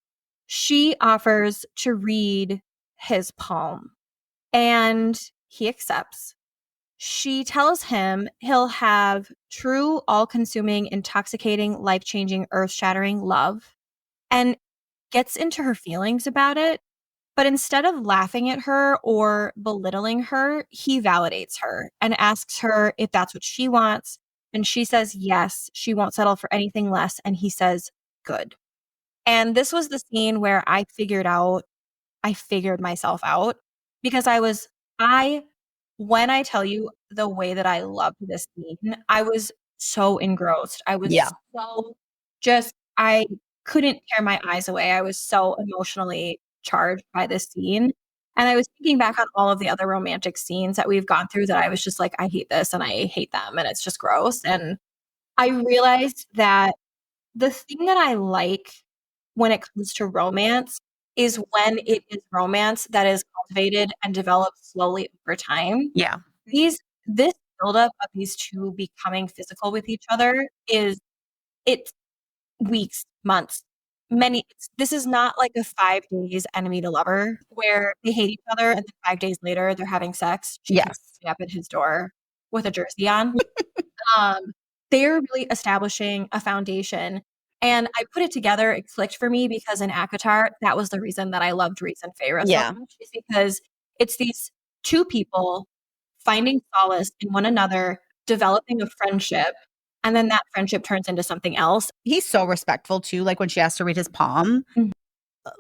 Speaker 1: She offers to read his palm, and he accepts. She tells him he'll have true, all-consuming, intoxicating, life-changing, earth-shattering love, and gets into her feelings about it. But instead of laughing at her or belittling her, he validates her and asks her if that's what she wants. And she says yes, she won't settle for anything less. And he says, good. And this was the scene where I figured myself out because I, when I tell you the way that I loved this scene, I was so engrossed. I
Speaker 2: Yeah.
Speaker 1: was so I couldn't tear my eyes away. I was so emotionally charged by this scene. And I was thinking back on all of the other romantic scenes that we've gone through that I was just like, I hate this and I hate them and it's just gross. And I realized that the thing that I like when it comes to romance is when it is romance that is cultivated and developed slowly over time.
Speaker 2: Yeah.
Speaker 1: This buildup of these two becoming physical with each other it's weeks, months, this is not like a 5 days enemy to lover where they hate each other and then 5 days later they're having sex. She comes
Speaker 2: Yes.
Speaker 1: up at his door with a jersey on. Um, they're really establishing a foundation. And I put it together, it clicked for me because in ACOTAR, that was the reason that I loved Reese and Feyre so
Speaker 2: Yeah.
Speaker 1: much, is because it's these two people finding solace in one another, developing a friendship, and then that friendship turns into something else.
Speaker 2: He's so respectful too. Like when she has to read his palm,
Speaker 1: Mhm.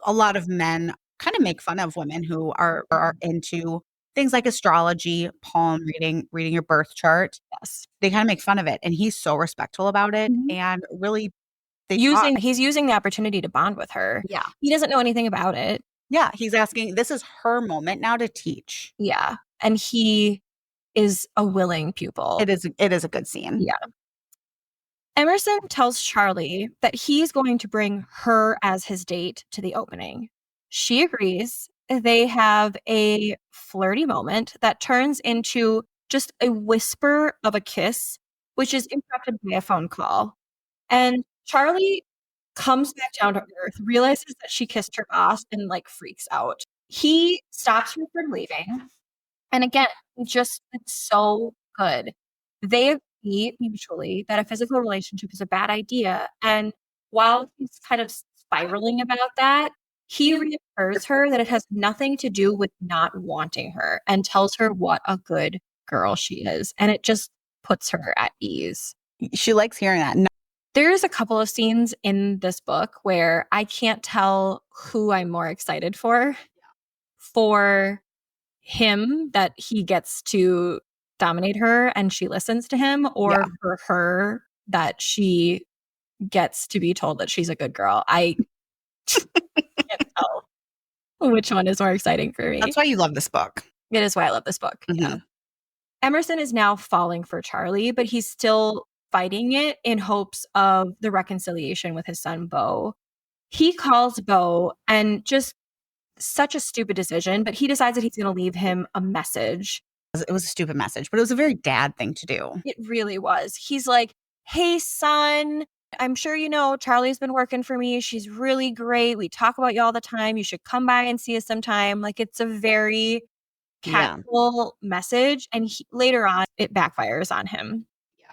Speaker 2: a lot of men kind of make fun of women who are into things like astrology, palm reading your birth chart.
Speaker 1: Yes.
Speaker 2: They kind of make fun of it. And he's so respectful about it.
Speaker 1: Mhm.
Speaker 2: And really they talk.
Speaker 1: He's using the opportunity to bond with her.
Speaker 2: Yeah.
Speaker 1: He doesn't know anything about it.
Speaker 2: Yeah. He's asking, this is her moment now to teach.
Speaker 1: Yeah. And he is a willing pupil.
Speaker 2: It is a good scene.
Speaker 1: Yeah. Emerson tells Charlie that he's going to bring her as his date to the opening. She agrees. They have a flirty moment that turns into just a whisper of a kiss, which is interrupted by a phone call. And Charlie comes back down to earth, realizes that she kissed her boss, and like freaks out. He stops her from leaving. And again, just it's so good. They agree mutually that a physical relationship is a bad idea. And while he's kind of spiraling about that, he reassures her that it has nothing to do with not wanting her and tells her what a good girl she is. And it just puts her at ease.
Speaker 2: She likes hearing that.
Speaker 1: There's a couple of scenes in this book where I can't tell who I'm more excited for him that he gets to dominate her and she listens to him, or
Speaker 2: Yeah.
Speaker 1: for her that she gets to be told that she's a good girl. I can't tell which one is more exciting for me.
Speaker 2: That's why you love this book.
Speaker 1: It is why I love this book. Yeah. Emerson is now falling for Charlie, but he's still fighting it in hopes of the reconciliation with his son, Beau. He calls Beau and just such a stupid decision, but he decides that he's going to leave him a message.
Speaker 2: It was a stupid message, but it was a very dad thing to do.
Speaker 1: It really was. He's like, "Hey, son, I'm sure you know Charlie's been working for me. She's really great. We talk about you all the time. You should come by and see us sometime." Like, it's a very
Speaker 2: Yeah.
Speaker 1: casual message. And later on, it backfires on him.
Speaker 2: Yeah.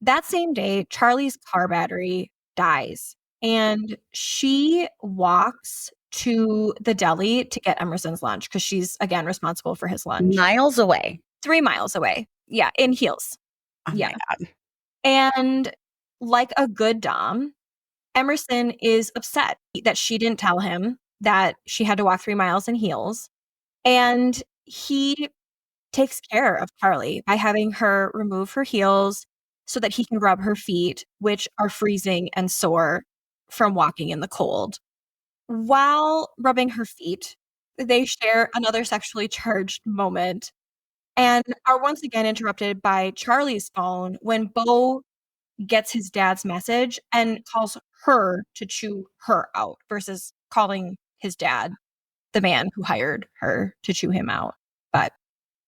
Speaker 1: That same day, Charlie's car battery dies. And she walks to the deli to get Emerson's lunch because she's, again, responsible for his lunch.
Speaker 2: Miles away.
Speaker 1: 3 miles away. Yeah, in heels.
Speaker 2: Oh
Speaker 1: Yeah.
Speaker 2: my God.
Speaker 1: And like a good dom, Emerson is upset that she didn't tell him that she had to walk 3 miles in heels. And he takes care of Charlie by having her remove her heels so that he can rub her feet, which are freezing and sore from walking in the cold. While rubbing her feet, they share another sexually charged moment and are once again interrupted by Charlie's phone when Beau gets his dad's message and calls her to chew her out versus calling his dad, the man who hired her, to chew him out. But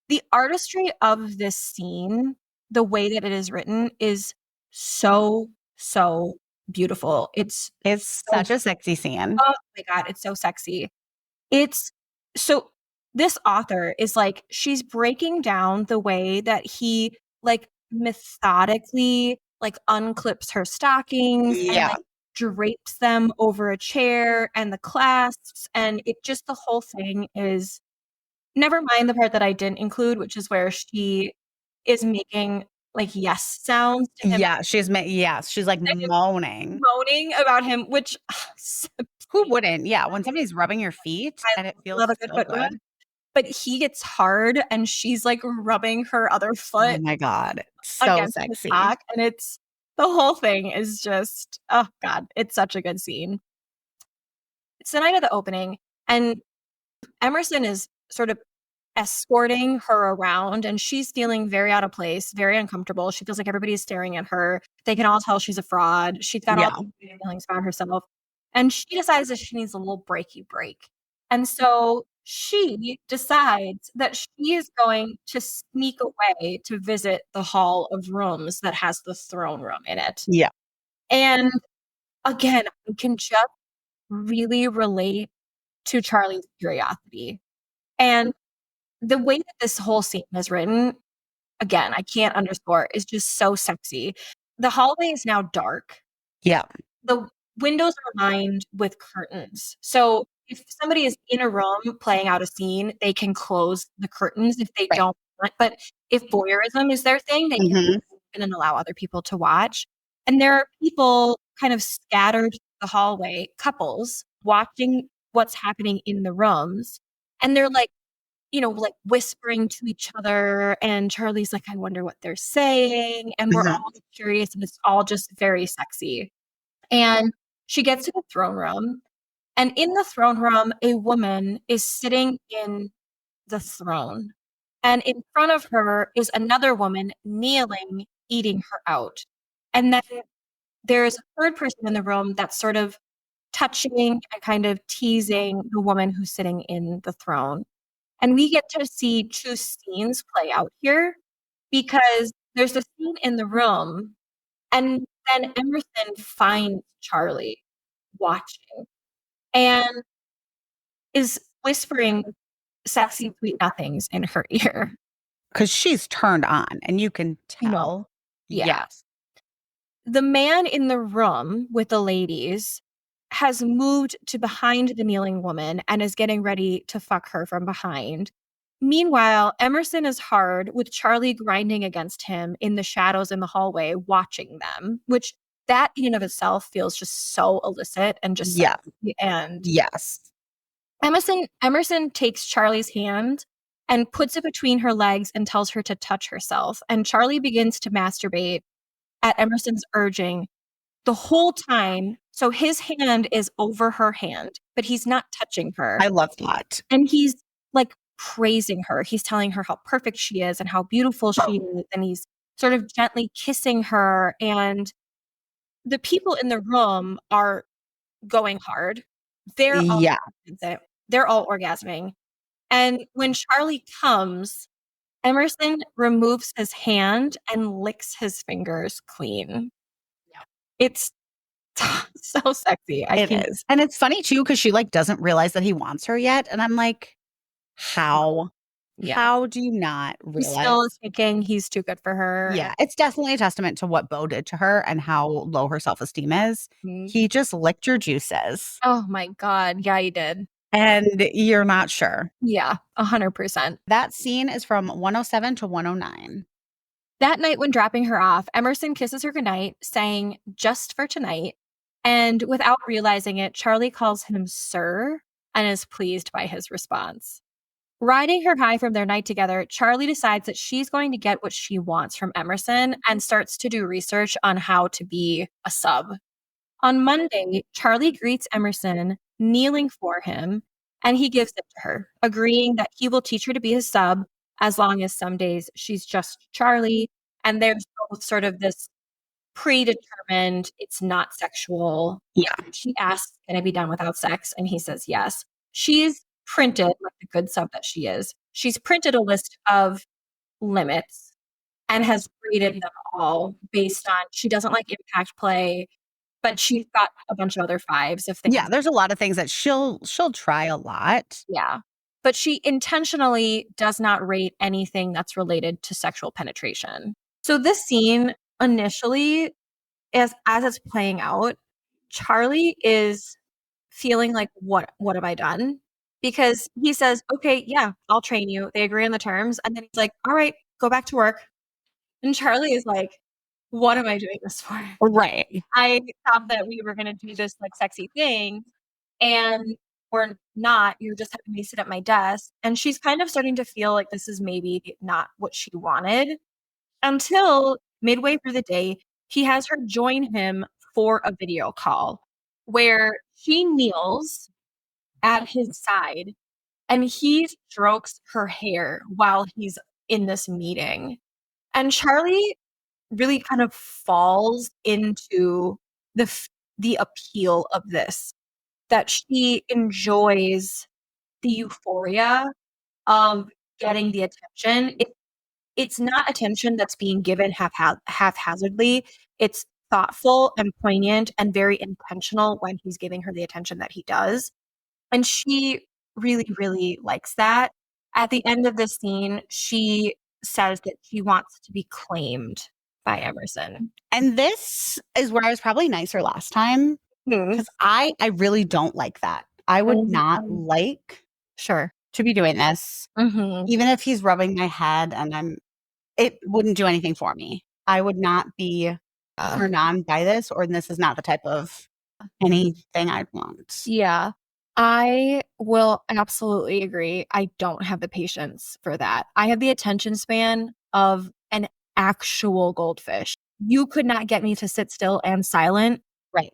Speaker 1: the artistry of this scene, the way that it is written, is so, so beautiful. It's
Speaker 2: such a sexy scene.
Speaker 1: oh my God, it's so sexy. It's so this author is like, she's breaking down the way that he like methodically like unclips her stockings and
Speaker 2: Yeah.
Speaker 1: like drapes them over a chair and the clasps. And it just, the whole thing is, never mind the part that I didn't include, which is where she is making like yes sounds to him.
Speaker 2: Yeah, she's like moaning.
Speaker 1: Moaning about him, which
Speaker 2: Who wouldn't? Yeah, when somebody's rubbing your feet
Speaker 1: I
Speaker 2: and it feels
Speaker 1: love a good
Speaker 2: so
Speaker 1: foot rub.
Speaker 2: good.
Speaker 1: But he gets hard and she's like rubbing her other
Speaker 2: Oh
Speaker 1: foot
Speaker 2: my God. So
Speaker 1: against his
Speaker 2: sexy.
Speaker 1: back. And it's, the whole thing is just, oh God, it's such a good scene. It's the night of the opening, and Emerson is sort of escorting her around, and she's feeling very out of place, very uncomfortable. She feels like everybody's staring at her. They can all tell she's a fraud. She's got all these feelings about herself. And she decides that she needs a little breaky break. And so she decides that she is going to sneak away to visit the hall of rooms that has the throne room in it.
Speaker 2: Yeah.
Speaker 1: And again, I can just really relate to Charlie's curiosity. And the way that this whole scene is written, again, I can't underscore, is just so sexy. The hallway is now dark.
Speaker 2: Yeah.
Speaker 1: The windows are lined with curtains. So if somebody is in a room playing out a scene, they can close the curtains if they
Speaker 2: Right.
Speaker 1: don't want. But if voyeurism is their thing, they can open and allow other people to watch. And there are people kind of scattered through the hallway, couples watching what's happening in the rooms. And they're like, you know, like whispering to each other. And Charlie's like, I wonder what they're saying. And we're all curious, and it's all just very sexy. And she gets to the throne room. And in the throne room, a woman is sitting in the throne. And in front of her is another woman kneeling, eating her out. And then there's a third person in the room that's sort of touching and kind of teasing the woman who's sitting in the throne. And we get to see two scenes play out here because there's a scene in the room, and then Emerson finds Charlie watching and is whispering sexy, sweet nothings in her ear.
Speaker 2: Because she's turned on, and you can
Speaker 1: No.
Speaker 2: tell.
Speaker 1: Yeah.
Speaker 2: Yes.
Speaker 1: The man in the room with the ladies has moved to behind the kneeling woman and is getting ready to fuck her from behind. Meanwhile, Emerson is hard with Charlie grinding against him in the shadows in the hallway, watching them, which that in and of itself feels just so illicit and just
Speaker 2: Yeah.
Speaker 1: sexy. And
Speaker 2: Yes.
Speaker 1: Emerson takes Charlie's hand and puts it between her legs and tells her to touch herself. And Charlie begins to masturbate at Emerson's urging the whole time. So his hand is over her hand, but he's not touching her.
Speaker 2: I love that.
Speaker 1: And he's like praising her. He's telling her how perfect she is and how beautiful she is. And he's sort of gently kissing her. And the people in the room are going hard. They're all
Speaker 2: Yeah.
Speaker 1: they're all orgasming. And when Charlie comes, Emerson removes his hand and licks his fingers clean. It's so sexy. I
Speaker 2: It
Speaker 1: can't.
Speaker 2: is. And it's funny too, because she, like, doesn't realize that he wants her yet, and I'm like, "How?
Speaker 1: Yeah.
Speaker 2: How do you not
Speaker 1: He
Speaker 2: realize?"
Speaker 1: still is thinking he's too good for her.
Speaker 2: Yeah, it's definitely a testament to what Beau did to her and how low her self-esteem is.
Speaker 1: Mhm.
Speaker 2: He just licked your juices,
Speaker 1: Oh my God. Yeah, he did.
Speaker 2: and you're not sure.
Speaker 1: Yeah, 100%.
Speaker 2: That scene is from 107 to 109.
Speaker 1: That night when dropping her off, Emerson kisses her goodnight, saying, just for tonight. And without realizing it, Charlie calls him sir and is pleased by his response. Riding her high from their night together, Charlie decides that she's going to get what she wants from Emerson and starts to do research on how to be a sub. On Monday, Charlie greets Emerson, kneeling for him, and he gives it to her, agreeing that he will teach her to be his sub as long as some days she's just Charlie. And there's both sort of this predetermined, it's not sexual.
Speaker 2: Yeah.
Speaker 1: She asks, can I be done without sex? And he says yes. She's printed, like the good sub that she is, she's printed a list of limits and has rated them all based on she doesn't like impact play, but she's got a bunch of other fives of
Speaker 2: Yeah,
Speaker 1: things.
Speaker 2: there's a lot of things that she'll try a lot.
Speaker 1: Yeah. But she intentionally does not rate anything that's related to sexual penetration. So this scene initially, as it's playing out, Charlie is feeling like, what have I done? Because he says, okay, yeah, I'll train you. They agree on the terms. And then he's like, all right, go back to work. And Charlie is like, what am I doing this for?
Speaker 2: Right.
Speaker 1: I thought that we were gonna do this, like, sexy thing, and we're not. You're just having me sit at my desk. And she's kind of starting to feel like this is maybe not what she wanted until midway through the day, he has her join him for a video call where she kneels at his side and he strokes her hair while he's in this meeting. And Charlie really kind of falls into the appeal of this, that she enjoys the euphoria of getting the attention. It's not attention that's being given haphazardly. It's thoughtful and poignant and very intentional when he's giving her the attention that he does. And she really, really likes that. At the end of the scene, she says that she wants to be claimed by Emerson.
Speaker 2: And this is where I was probably nicer last time
Speaker 1: Mhm.
Speaker 2: because I really don't like that. I would not like
Speaker 1: Sure.
Speaker 2: to be doing this,
Speaker 1: Mhm.
Speaker 2: even if he's rubbing my head and it wouldn't do anything for me. I would not be turned on by this, or this is not the type of anything I'd want.
Speaker 1: Yeah. I will absolutely agree. I don't have the patience for that. I have the attention span of an actual goldfish. You could not get me to sit still and silent.
Speaker 2: Right.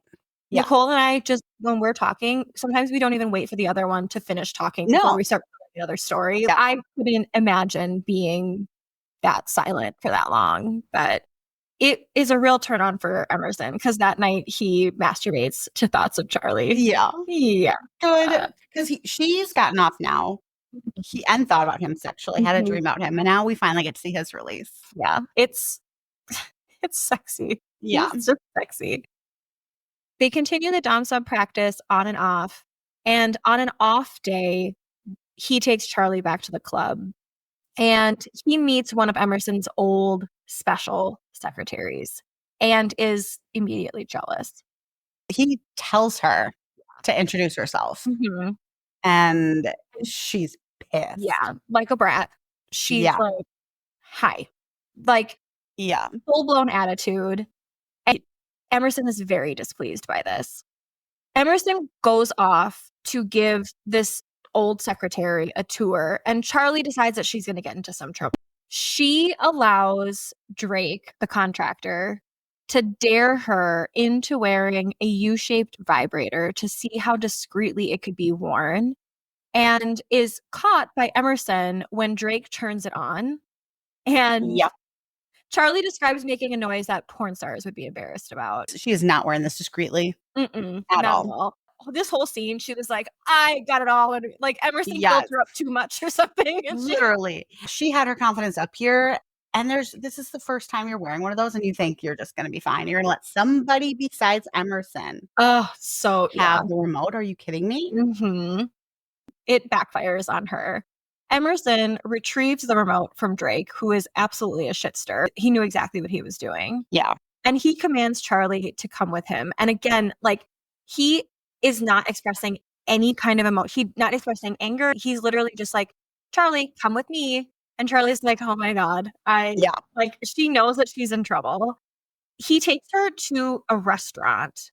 Speaker 2: Yeah.
Speaker 1: Nicole and I just, when we're talking, sometimes we don't even wait for the other one to finish talking before
Speaker 2: No.
Speaker 1: we start telling the other story.
Speaker 2: Yeah.
Speaker 1: I couldn't imagine being that silent for that long, but It is a real turn on for Emerson because that night he masturbates to thoughts of Charlie.
Speaker 2: Yeah.
Speaker 1: Yeah.
Speaker 2: Good. Because she's gotten off now. He and thought about him sexually, had a
Speaker 1: Mhm.
Speaker 2: dream about him, and now we finally get to see his release.
Speaker 1: Yeah. It's sexy.
Speaker 2: Yeah.
Speaker 1: He's just sexy. They continue the dom sub practice on and off. And on an off day, he takes Charlie back to the club and he meets one of Emerson's old special secretaries and is immediately jealous.
Speaker 2: He tells her to introduce herself,
Speaker 1: Mhm.
Speaker 2: and she's pissed.
Speaker 1: Yeah, like a brat. She's
Speaker 2: Yeah.
Speaker 1: like, "Hi." Like,
Speaker 2: Yeah.
Speaker 1: full-blown attitude. And Emerson is very displeased by this. Emerson goes off to give this old secretary a tour, and Charlie decides that she's gonna get into some trouble. She allows Drake, the contractor, to dare her into wearing a U-shaped vibrator to see how discreetly it could be worn, and is caught by Emerson when Drake turns it on. And
Speaker 2: Yep.
Speaker 1: Charlie describes making a noise that porn stars would be embarrassed about.
Speaker 2: She is not wearing this discreetly
Speaker 1: Mm-mm,
Speaker 2: at
Speaker 1: not at
Speaker 2: all.
Speaker 1: all. This whole scene, she was like, "I got it all," and, like, Emerson built
Speaker 2: Yes.
Speaker 1: her up too much or something, and she
Speaker 2: Literally. She had her confidence up here, and this is the first time you're wearing one of those, and you think you're just gonna be fine. You're gonna let somebody besides Emerson
Speaker 1: oh, so yeah.
Speaker 2: have the remote. Are you kidding me?
Speaker 1: Mhm. It backfires on her. Emerson retrieves the remote from Drake, who is absolutely a shitster. He knew exactly what he was doing.
Speaker 2: Yeah.
Speaker 1: And he commands Charlie to come with him. And again, like, he is not expressing any kind of emotion. He's not expressing anger. He's literally just like, "Charlie, come with me." And Charlie's like, "Oh my God."
Speaker 2: Yeah.
Speaker 1: Like, she knows that she's in trouble. He takes her to a restaurant,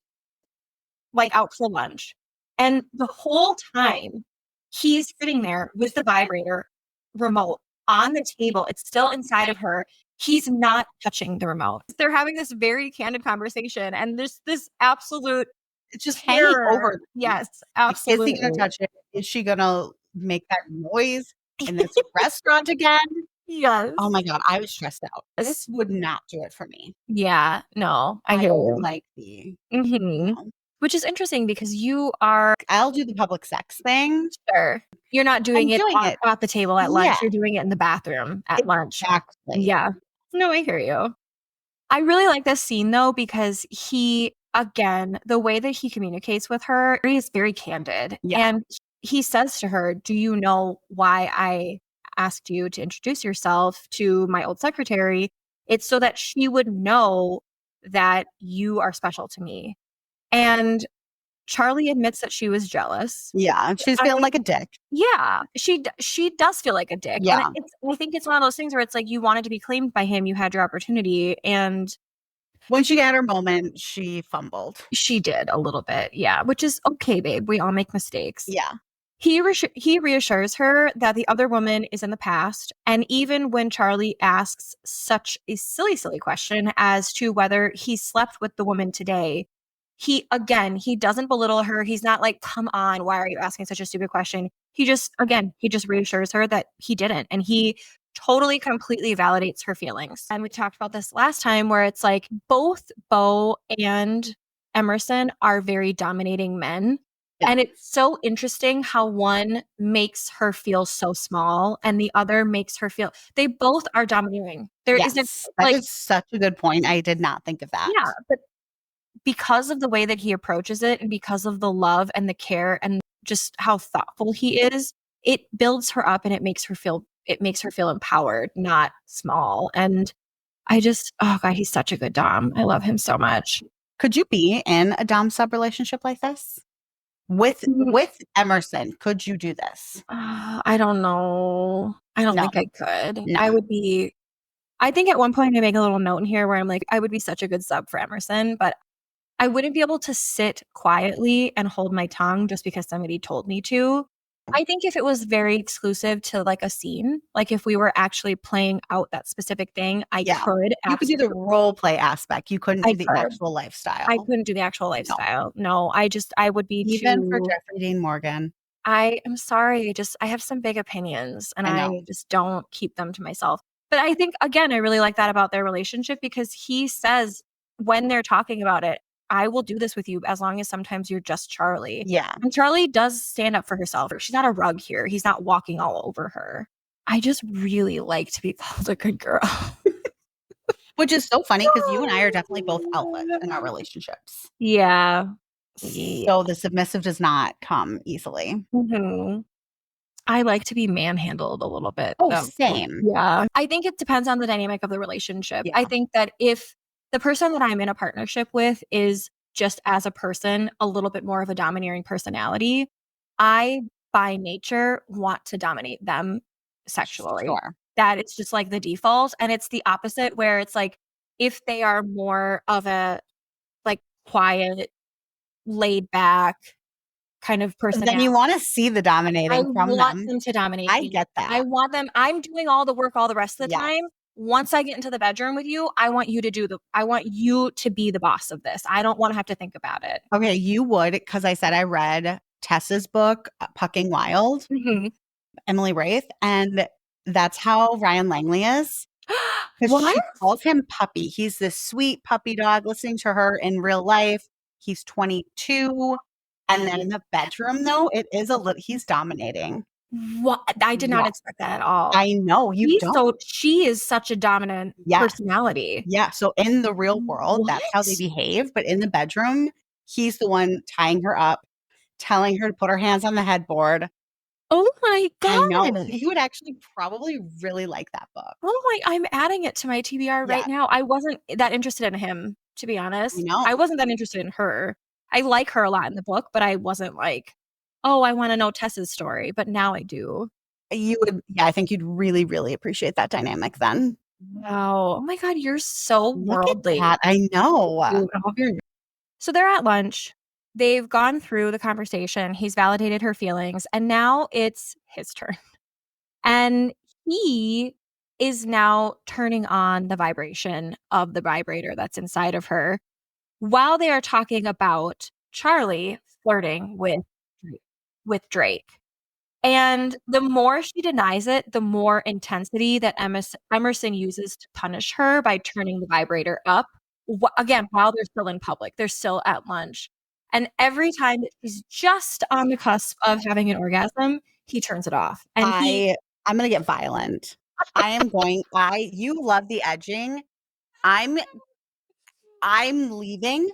Speaker 1: like out for lunch. And the whole time he's sitting there with the vibrator remote on the table. It's still inside of her. He's not touching the remote. They're having this very candid conversation, and there's this absolute
Speaker 2: It's just hanging over
Speaker 1: terror.
Speaker 2: them.
Speaker 1: Yes,
Speaker 2: Like, is he gonna
Speaker 1: absolutely.
Speaker 2: touch it? Is she gonna make that noise in this restaurant again?
Speaker 1: Yes.
Speaker 2: Oh my god, I was stressed out. This would not do it for me.
Speaker 1: Yeah, no, I
Speaker 2: I
Speaker 1: hear you.
Speaker 2: like the
Speaker 1: Mhm.
Speaker 2: no.
Speaker 1: Which is interesting because you are
Speaker 2: I'll do the public sex thing.
Speaker 1: sure. You're not doing
Speaker 2: I'm
Speaker 1: it
Speaker 2: doing it.
Speaker 1: at the table at
Speaker 2: Yeah,
Speaker 1: lunch, you're doing it in the bathroom at lunch.
Speaker 2: exactly.
Speaker 1: Yeah. No, I hear you. I really like this scene though because he again, the way that he communicates with her is very candid.
Speaker 2: Yeah.
Speaker 1: And he says to her, "Do you know why I asked you to introduce yourself to my old secretary? It's so that she would know that you are special to me." And Charlie admits that she was jealous.
Speaker 2: Yeah, she's feeling like a dick.
Speaker 1: Yeah, she does feel like a dick, and
Speaker 2: Yeah.
Speaker 1: I think it's one of those things where it's like you wanted to be claimed by him, you had your opportunity, and
Speaker 2: When she had her moment, she fumbled.
Speaker 1: she did a little bit, yeah, which is okay, babe, we all make mistakes.
Speaker 2: Yeah.
Speaker 1: He reassures her that the other woman is in the past, and even when Charlie asks such a silly, silly question as to whether he slept with the woman today, he doesn't belittle her. He's not like, "Come on, why are you asking such a stupid question?" He just reassures her that he didn't, and he totally, completely validates her feelings. And we talked about this last time where it's like both Beau and Emerson are very dominating men.
Speaker 2: Yeah.
Speaker 1: And it's so interesting how one makes her feel so small and the other makes her feel they both are domineering. There isn't
Speaker 2: Yes. That
Speaker 1: like,
Speaker 2: is such a good point. I did not think of that.
Speaker 1: yeah, but because of the way that he approaches it and because of the love and the care and just how thoughtful he is, it builds her up and it makes her feel empowered, not small. And oh God, he's such a good dom. I love him so much.
Speaker 2: Could you be in a dom sub relationship like this? With Emerson, could you do this?
Speaker 1: I don't know. I don't
Speaker 2: No.
Speaker 1: think I could.
Speaker 2: No.
Speaker 1: I think at one point I make a little note in here where I'm like, I would be such a good sub for Emerson, but I wouldn't be able to sit quietly and hold my tongue just because somebody told me to. I think if it was very exclusive to like a scene, like if we were actually playing out that specific thing, I
Speaker 2: Yeah.
Speaker 1: could
Speaker 2: You could do the
Speaker 1: absolutely.
Speaker 2: role play aspect. You couldn't
Speaker 1: I
Speaker 2: do the
Speaker 1: could.
Speaker 2: actual
Speaker 1: I
Speaker 2: lifestyle.
Speaker 1: couldn't do the actual
Speaker 2: No.
Speaker 1: lifestyle. No, I would be
Speaker 2: Even for
Speaker 1: too
Speaker 2: Jeffrey Dean Morgan.
Speaker 1: I am sorry, I have some big opinions and
Speaker 2: I
Speaker 1: I
Speaker 2: know.
Speaker 1: just don't keep them to myself. But I think, again, I really like that about their relationship because he says when they're talking about it, I will do this with you as long as sometimes you're just Charlie.
Speaker 2: Yeah.
Speaker 1: And Charlie does stand up for herself. She's not a rug here. He's not walking all over her. I just really like to be called a good girl.
Speaker 2: Which is so funny because you and I are definitely both alphas in our relationships.
Speaker 1: Yeah. Yeah.
Speaker 2: So the submissive does not come easily.
Speaker 1: Mhm. I like to be manhandled a little bit,
Speaker 2: Oh,
Speaker 1: though.
Speaker 2: same.
Speaker 1: Yeah. I think it depends on the dynamic of the relationship. I
Speaker 2: Yeah.
Speaker 1: think that if the person that I'm in a partnership with is just as a person, a little bit more of a domineering personality, I, by nature, want to dominate them sexually.
Speaker 2: Sure.
Speaker 1: That it's just like the default. And it's the opposite where it's like if they are more of a like quiet, laid back kind of
Speaker 2: Then
Speaker 1: personality.
Speaker 2: you wanna see the
Speaker 1: I
Speaker 2: dominating from
Speaker 1: want
Speaker 2: them.
Speaker 1: them to dominate
Speaker 2: I
Speaker 1: me.
Speaker 2: get
Speaker 1: I
Speaker 2: that.
Speaker 1: want them I'm doing all the work all the rest of the
Speaker 2: Yes.
Speaker 1: time. Once I get into the bedroom with you, I want you to be the boss of this. I don't wanna have to think about it.
Speaker 2: Okay, you would, because I said I read Tessa's book, Pucking Wild,
Speaker 1: Mhm.
Speaker 2: Emily Wraith, and that's how Ryan Langley is. 'Cause
Speaker 1: What?
Speaker 2: she calls him Puppy. He's this sweet puppy dog listening to her in real life. He's 22, and then in the bedroom, though, it is a little he's dominating.
Speaker 1: What? I did not
Speaker 2: Yeah,
Speaker 1: expect that at all.
Speaker 2: I know, you don't.
Speaker 1: She is such a dominant
Speaker 2: Yes.
Speaker 1: personality.
Speaker 2: Yeah, so in the real world, that's how they
Speaker 1: What?
Speaker 2: behave, but in the bedroom, he's the one tying her up, telling her to put her hands on the headboard.
Speaker 1: Oh my
Speaker 2: I know.
Speaker 1: god.
Speaker 2: You would actually probably really like that book.
Speaker 1: Oh my I'm adding it to my TBR right
Speaker 2: Yeah,
Speaker 1: now. I wasn't that interested in him, to be
Speaker 2: I
Speaker 1: honest.
Speaker 2: know.
Speaker 1: I wasn't that interested in her. I like her a lot in the book, but I wasn't like, "Oh, I wanna know Tessa's story," but now I do.
Speaker 2: You would yeah, I think you'd really, really appreciate that dynamic then.
Speaker 1: Wow. Oh my god, you're so
Speaker 2: Look at
Speaker 1: worldly.
Speaker 2: that, I know.
Speaker 1: You and all of your So they're at lunch. They've gone through the conversation. He's validated her feelings, and now it's his turn. And he is now turning on the vibration of the vibrator that's inside of her while they are talking about Charlie flirting with Drake. And the more she denies it, the more intensity that Emerson uses to punish her by turning the vibrator up. Again, while they're still in public, they're still at lunch. And every time that she's just on the cusp of having an orgasm, he turns it off. And he
Speaker 2: I I'm gonna get violent. You love the edging. I'm I'm leaving.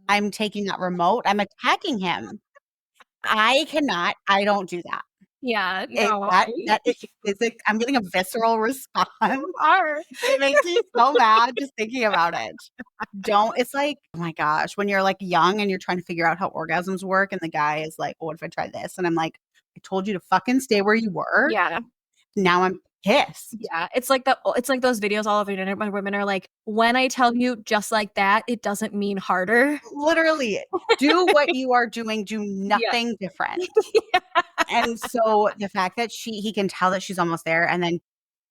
Speaker 2: I'm taking that remote. I'm attacking him. I don't do that.
Speaker 1: Yeah,
Speaker 2: It
Speaker 1: no,
Speaker 2: that is physic I'm getting a visceral response.
Speaker 1: you are.
Speaker 2: It makes me so mad just thinking about it. Don't it's like, oh my gosh, when you're, like, young and you're trying to figure out how orgasms work, and the guy is like, "Well, what if I try this?" And I'm like, "I told you to fucking stay where you were.
Speaker 1: Yeah.
Speaker 2: Now I'm pissed."
Speaker 1: Yeah, it's like those videos all over the internet when women are like, "When I tell you just like that, it doesn't mean harder."
Speaker 2: Literally, do what you are doing, do
Speaker 1: Yeah.
Speaker 2: nothing different. And so the fact that he can tell that she's almost there and then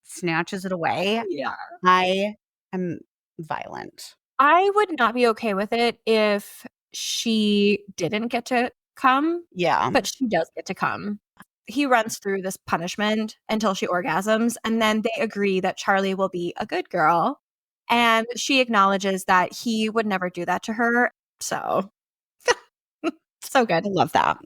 Speaker 2: snatches it away,
Speaker 1: Yeah.
Speaker 2: I am violent.
Speaker 1: I would not be okay with it if she didn't get to come,
Speaker 2: Yeah.
Speaker 1: but she does get to come. He runs through this punishment until she orgasms, and then they agree that Charlie will be a good girl, and she acknowledges that he would never do that to her, so so good.
Speaker 2: I love that.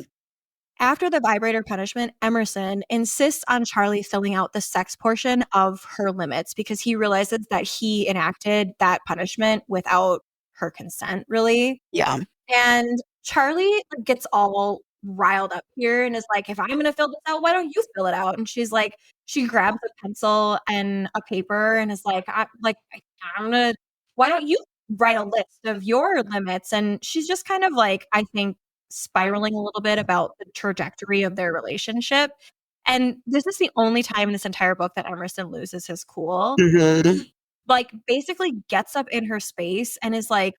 Speaker 1: After the vibrator punishment, Emerson insists on Charlie filling out the sex portion of her limits because he realizes that he enacted that punishment without her consent, really.
Speaker 2: Yeah.
Speaker 1: And Charlie like, gets all riled up here and is like, "If I'm gonna fill this out, why don't you fill it out?" And she's like, she grabs a pencil and a paper and is like, I'm gonna. Why don't you write a list of your limits?" And she's just kind of like, I think, spiraling a little bit about the trajectory of their relationship. And this is the only time in this entire book that Emerson loses his cool.
Speaker 2: Mhm.
Speaker 1: He like basically gets up in her space and is like,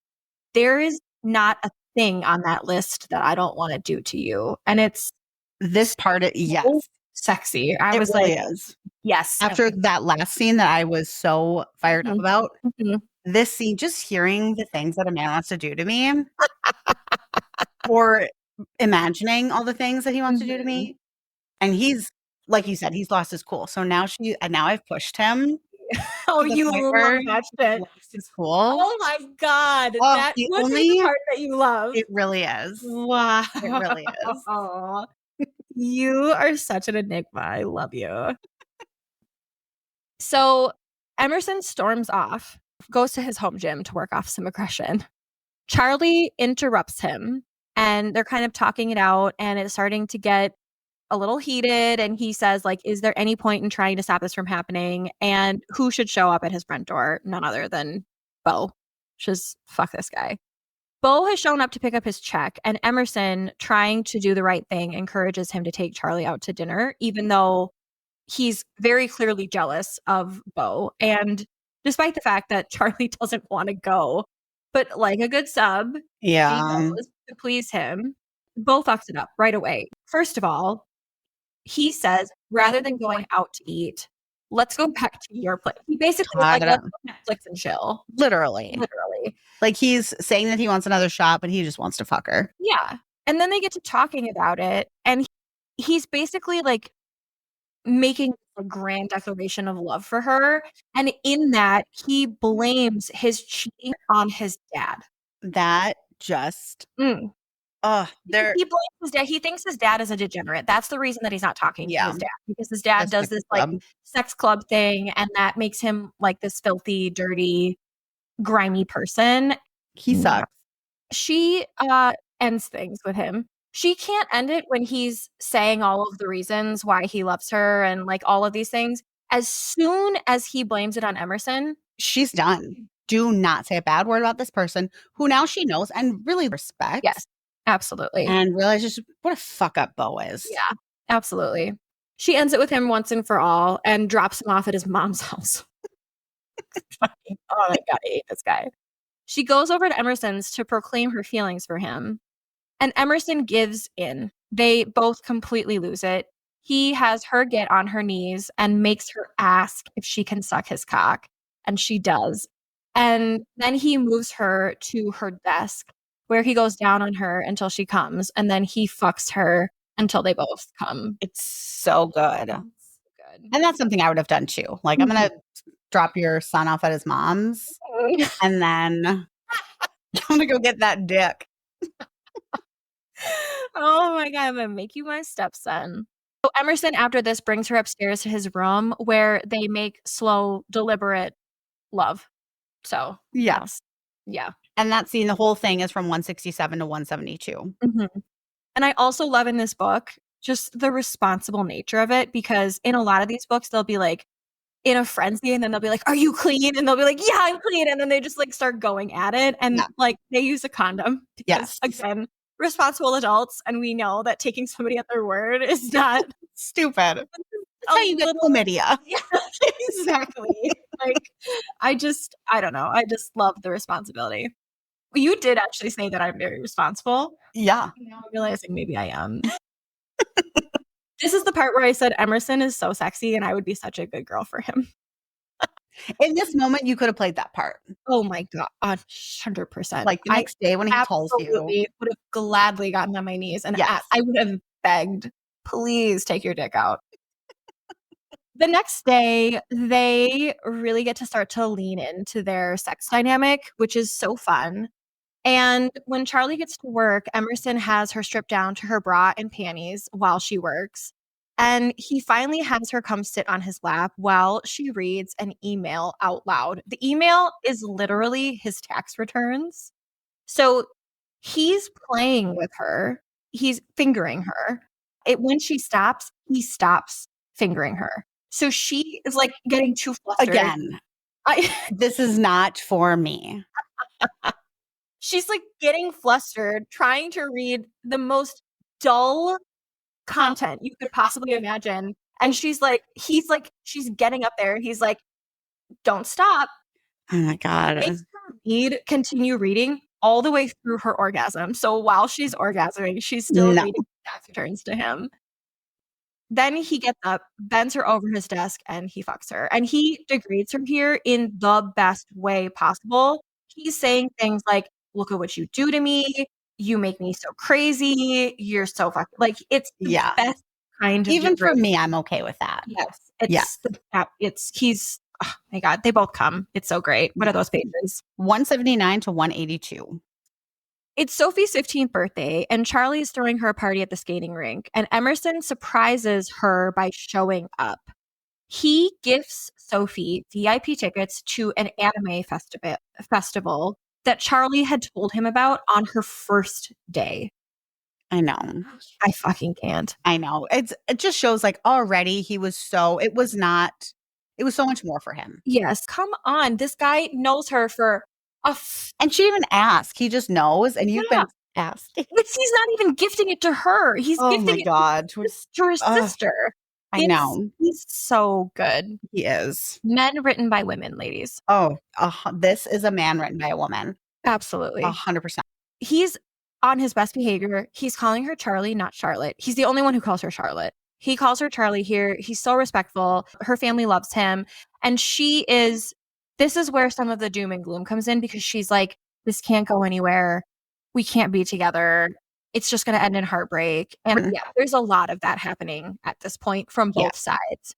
Speaker 1: there is not a thing on that list that I don't wanna do to you, and it's
Speaker 2: This part
Speaker 1: so
Speaker 2: yes,
Speaker 1: sexy. I
Speaker 2: it
Speaker 1: was
Speaker 2: really
Speaker 1: like,
Speaker 2: is.
Speaker 1: "Yes."
Speaker 2: After that last scene that I was so fired up
Speaker 1: Mhm,
Speaker 2: about,
Speaker 1: mhm,
Speaker 2: this scene, just hearing the things that a man wants to do to me or imagining all the things that he wants to do to
Speaker 1: mhm.
Speaker 2: me, and he's like you said, he's lost his cool. So now I've pushed him
Speaker 1: Oh,
Speaker 2: to the
Speaker 1: you
Speaker 2: point
Speaker 1: love
Speaker 2: where
Speaker 1: that
Speaker 2: he
Speaker 1: shit.
Speaker 2: lost his cool.
Speaker 1: Oh my god,
Speaker 2: Oh,
Speaker 1: that
Speaker 2: the
Speaker 1: must be the
Speaker 2: only
Speaker 1: part that you love.
Speaker 2: it really is. It really is.
Speaker 1: Wow. You are such an enigma. I love you. So Emerson storms off, goes to his home gym to work off some aggression. Charlie interrupts him and they're kind of talking it out and it's starting to get a little heated and he says like, is there any point in trying to stop this from happening? And who should show up at his front door? None other than Bo. Just fuck this guy. Bo has shown up to pick up his check and Emerson, trying to do the right thing, encourages him to take Charlie out to dinner, even though he's very clearly jealous of Bo. And despite the fact that Charlie doesn't want to go, but like a good sub, she
Speaker 2: Yeah.
Speaker 1: goes to please him. Bo fucks it up right away. First of all, he says, rather than going out to eat, let's go back to your place. He basically is like,
Speaker 2: God,
Speaker 1: let's go Netflix and chill.
Speaker 2: literally.
Speaker 1: Literally.
Speaker 2: Like, he's saying that he wants another shot, but he just wants to fuck her.
Speaker 1: Yeah. And then they get to talking about it. And he's basically like making a grand declaration of love for her. And in that, he blames his cheating on his dad.
Speaker 2: That just
Speaker 1: Mm. Because
Speaker 2: they're
Speaker 1: he blames his dad. He thinks his dad is a degenerate. That's the reason that he's not talking to
Speaker 2: yeah,
Speaker 1: his dad, because his dad
Speaker 2: that's
Speaker 1: does
Speaker 2: like
Speaker 1: this like
Speaker 2: club.
Speaker 1: sex club thing, and that makes him like this filthy, dirty, grimy person.
Speaker 2: He sucks.
Speaker 1: She ends things with him. She can't end it when he's saying all of the reasons why he loves her and like all of these things. As soon as he blames it on Emerson,
Speaker 2: She's done. Do not say a bad word about this person who now she knows and really respects
Speaker 1: yes, absolutely.
Speaker 2: and realizes what a fuck up Bo is.
Speaker 1: Yeah, absolutely. She ends it with him once and for all and drops him off at his mom's house. Oh my God, I hate this guy. She goes over to Emerson's to proclaim her feelings for him. And Emerson gives in. They both completely lose it. He has her get on her knees and makes her ask if she can suck his cock. And she does. And then he moves her to her desk where he goes down on her until she comes. And then he fucks her until they both come.
Speaker 2: It's so good.
Speaker 1: It's good.
Speaker 2: And that's something I would have done too. Like, I'm gonna drop your son off at his mom's and then I'm gonna go get that dick.
Speaker 1: Oh my God, I'm gonna make you my stepson. So Emerson, after this, brings her upstairs to his room where they make slow, deliberate love. So,
Speaker 2: Yeah.
Speaker 1: yes. Yeah.
Speaker 2: And that scene, the whole thing is from 167 to 172.
Speaker 1: Mhm. And I also love in this book just the responsible nature of it, because in a lot of these books, they'll be like in a frenzy and then they'll be like, "Are you clean?" And they'll be like, "Yeah, I'm clean." And then they just like start going at it. And
Speaker 2: Yeah.
Speaker 1: like they use a condom because,
Speaker 2: Yes.
Speaker 1: again, responsible adults. And we know that taking somebody at their word is not
Speaker 2: Stupid. That's
Speaker 1: a
Speaker 2: how you get
Speaker 1: little.
Speaker 2: chlamydia.
Speaker 1: Yeah, exactly. Like, I don't know. I just love the responsibility. You did actually say that I'm very responsible.
Speaker 2: Yeah.
Speaker 1: Now I'm realizing maybe I am. This is the part where I said Emerson is so sexy and I would be such a good girl for him.
Speaker 2: In this moment, you could have played that part.
Speaker 1: Oh my God, 100%.
Speaker 2: Like the
Speaker 1: I
Speaker 2: next day when he tells you.
Speaker 1: absolutely would have gladly gotten on my knees and
Speaker 2: Yes.
Speaker 1: I would have begged, please take your dick out. The next day, they really get to start to lean into their sex dynamic, which is so fun. And when Charlie gets to work, Emerson has her strip down to her bra and panties while she works. And he finally has her come sit on his lap while she reads an email out loud. The email is literally his tax returns. So he's playing with her, he's fingering her. When she stops, he stops fingering her. So she is like getting too flustered.
Speaker 2: Again,
Speaker 1: I
Speaker 2: this is not for me.
Speaker 1: She's like getting flustered, trying to read the most dull content you could possibly imagine. And she's she's getting up there. He's like, don't stop.
Speaker 2: Oh my God.
Speaker 1: Makes her continue reading all the way through her orgasm. So while she's orgasming, she's still
Speaker 2: No.
Speaker 1: reading tax returns to him. Then he gets up, bends her over his desk, and he fucks her. And he degrades her here in the best way possible. He's saying things like, look at what you do to me. You make me so crazy. You're so fucking like, it's the
Speaker 2: Yeah.
Speaker 1: best kind of
Speaker 2: Even for
Speaker 1: degrading.
Speaker 2: me, I'm okay with that.
Speaker 1: Yes.
Speaker 2: Yeah.
Speaker 1: He's Oh my God, they both come. It's so great. What are
Speaker 2: Yeah.
Speaker 1: those pages?
Speaker 2: 179 to 182.
Speaker 1: It's Sophie's 15th birthday, and Charlie's throwing her a party at the skating rink, and Emerson surprises her by showing up. He gifts Sophie VIP tickets to an anime festival that Charlie had told him about on her first day.
Speaker 2: I know.
Speaker 1: I fucking can't.
Speaker 2: I know. It just shows like already he was so it was not it was so much more for him.
Speaker 1: Yes, come on. This guy knows her for a f
Speaker 2: And she didn't ask. He just knows and you've
Speaker 1: yeah.
Speaker 2: been asking.
Speaker 1: He's not even gifting it to her. He's
Speaker 2: Oh
Speaker 1: gifting
Speaker 2: my
Speaker 1: it to
Speaker 2: god.
Speaker 1: his sister.
Speaker 2: I know.
Speaker 1: He's so good.
Speaker 2: He is.
Speaker 1: Men written by women, ladies.
Speaker 2: Oh, this is a man written by a woman.
Speaker 1: Absolutely.
Speaker 2: 100%.
Speaker 1: He's on his best behavior. He's calling her Charlie, not Charlotte. He's the only one who calls her Charlotte. He calls her Charlie here. He's so respectful. Her family loves him. And this is where some of the doom and gloom comes in because she's like, this can't go anywhere. We can't be together. It's just going to end in heartbreak. And yeah, there's a lot of that happening at this point from
Speaker 2: Yeah.
Speaker 1: both sides.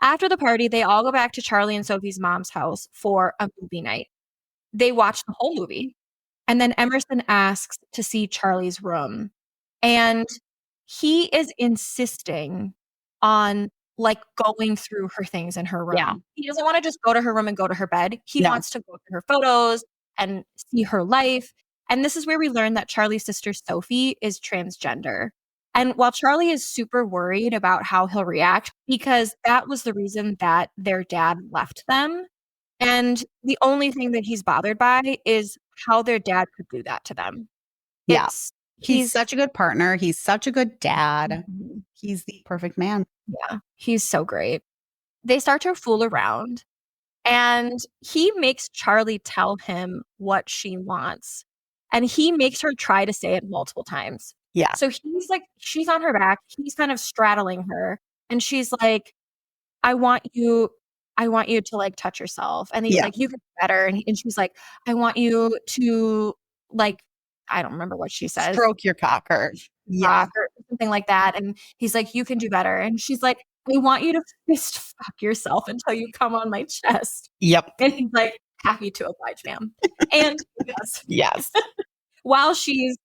Speaker 1: After the party, they all go back to Charlie and Sophie's mom's house for a movie night. They watch the whole movie. And then Emerson asks to see Charlie's room. And he is insisting on like going through her things in her room.
Speaker 2: Yeah.
Speaker 1: He doesn't want to just go to her room and go to her bed. He
Speaker 2: No.
Speaker 1: wants to go through her photos and see her life. And this is where we learn that Charlie's sister Sophie is transgender. And while Charlie is super worried about how he'll react, because that was the reason that their dad left them, and the only thing that he's bothered by is how their dad could do that to them.
Speaker 2: Yeah. He's
Speaker 1: He's
Speaker 2: such a good partner. He's such a good dad.
Speaker 1: Mhm.
Speaker 2: He's the perfect man.
Speaker 1: Yeah, he's so great. They start to fool around, and he makes Charlie tell him what she wants, and he makes her try to say it multiple times.
Speaker 2: Yeah.
Speaker 1: So he's like she's on her back, he's kind of straddling her, and she's like, I want you to, like, touch yourself, and he's
Speaker 2: Yeah.
Speaker 1: like, "You can do better," and she's like, "I want you to, like" I don't remember what she says,
Speaker 2: Stroke your cocker. Yeah.
Speaker 1: or something like that, and he's like, "You can do better," and she's like, "I want you to fist fuck yourself until you come on my chest,"
Speaker 2: Yep.
Speaker 1: and he's like, "Happy to oblige, ma'am," and he does,
Speaker 2: Yes.
Speaker 1: while she's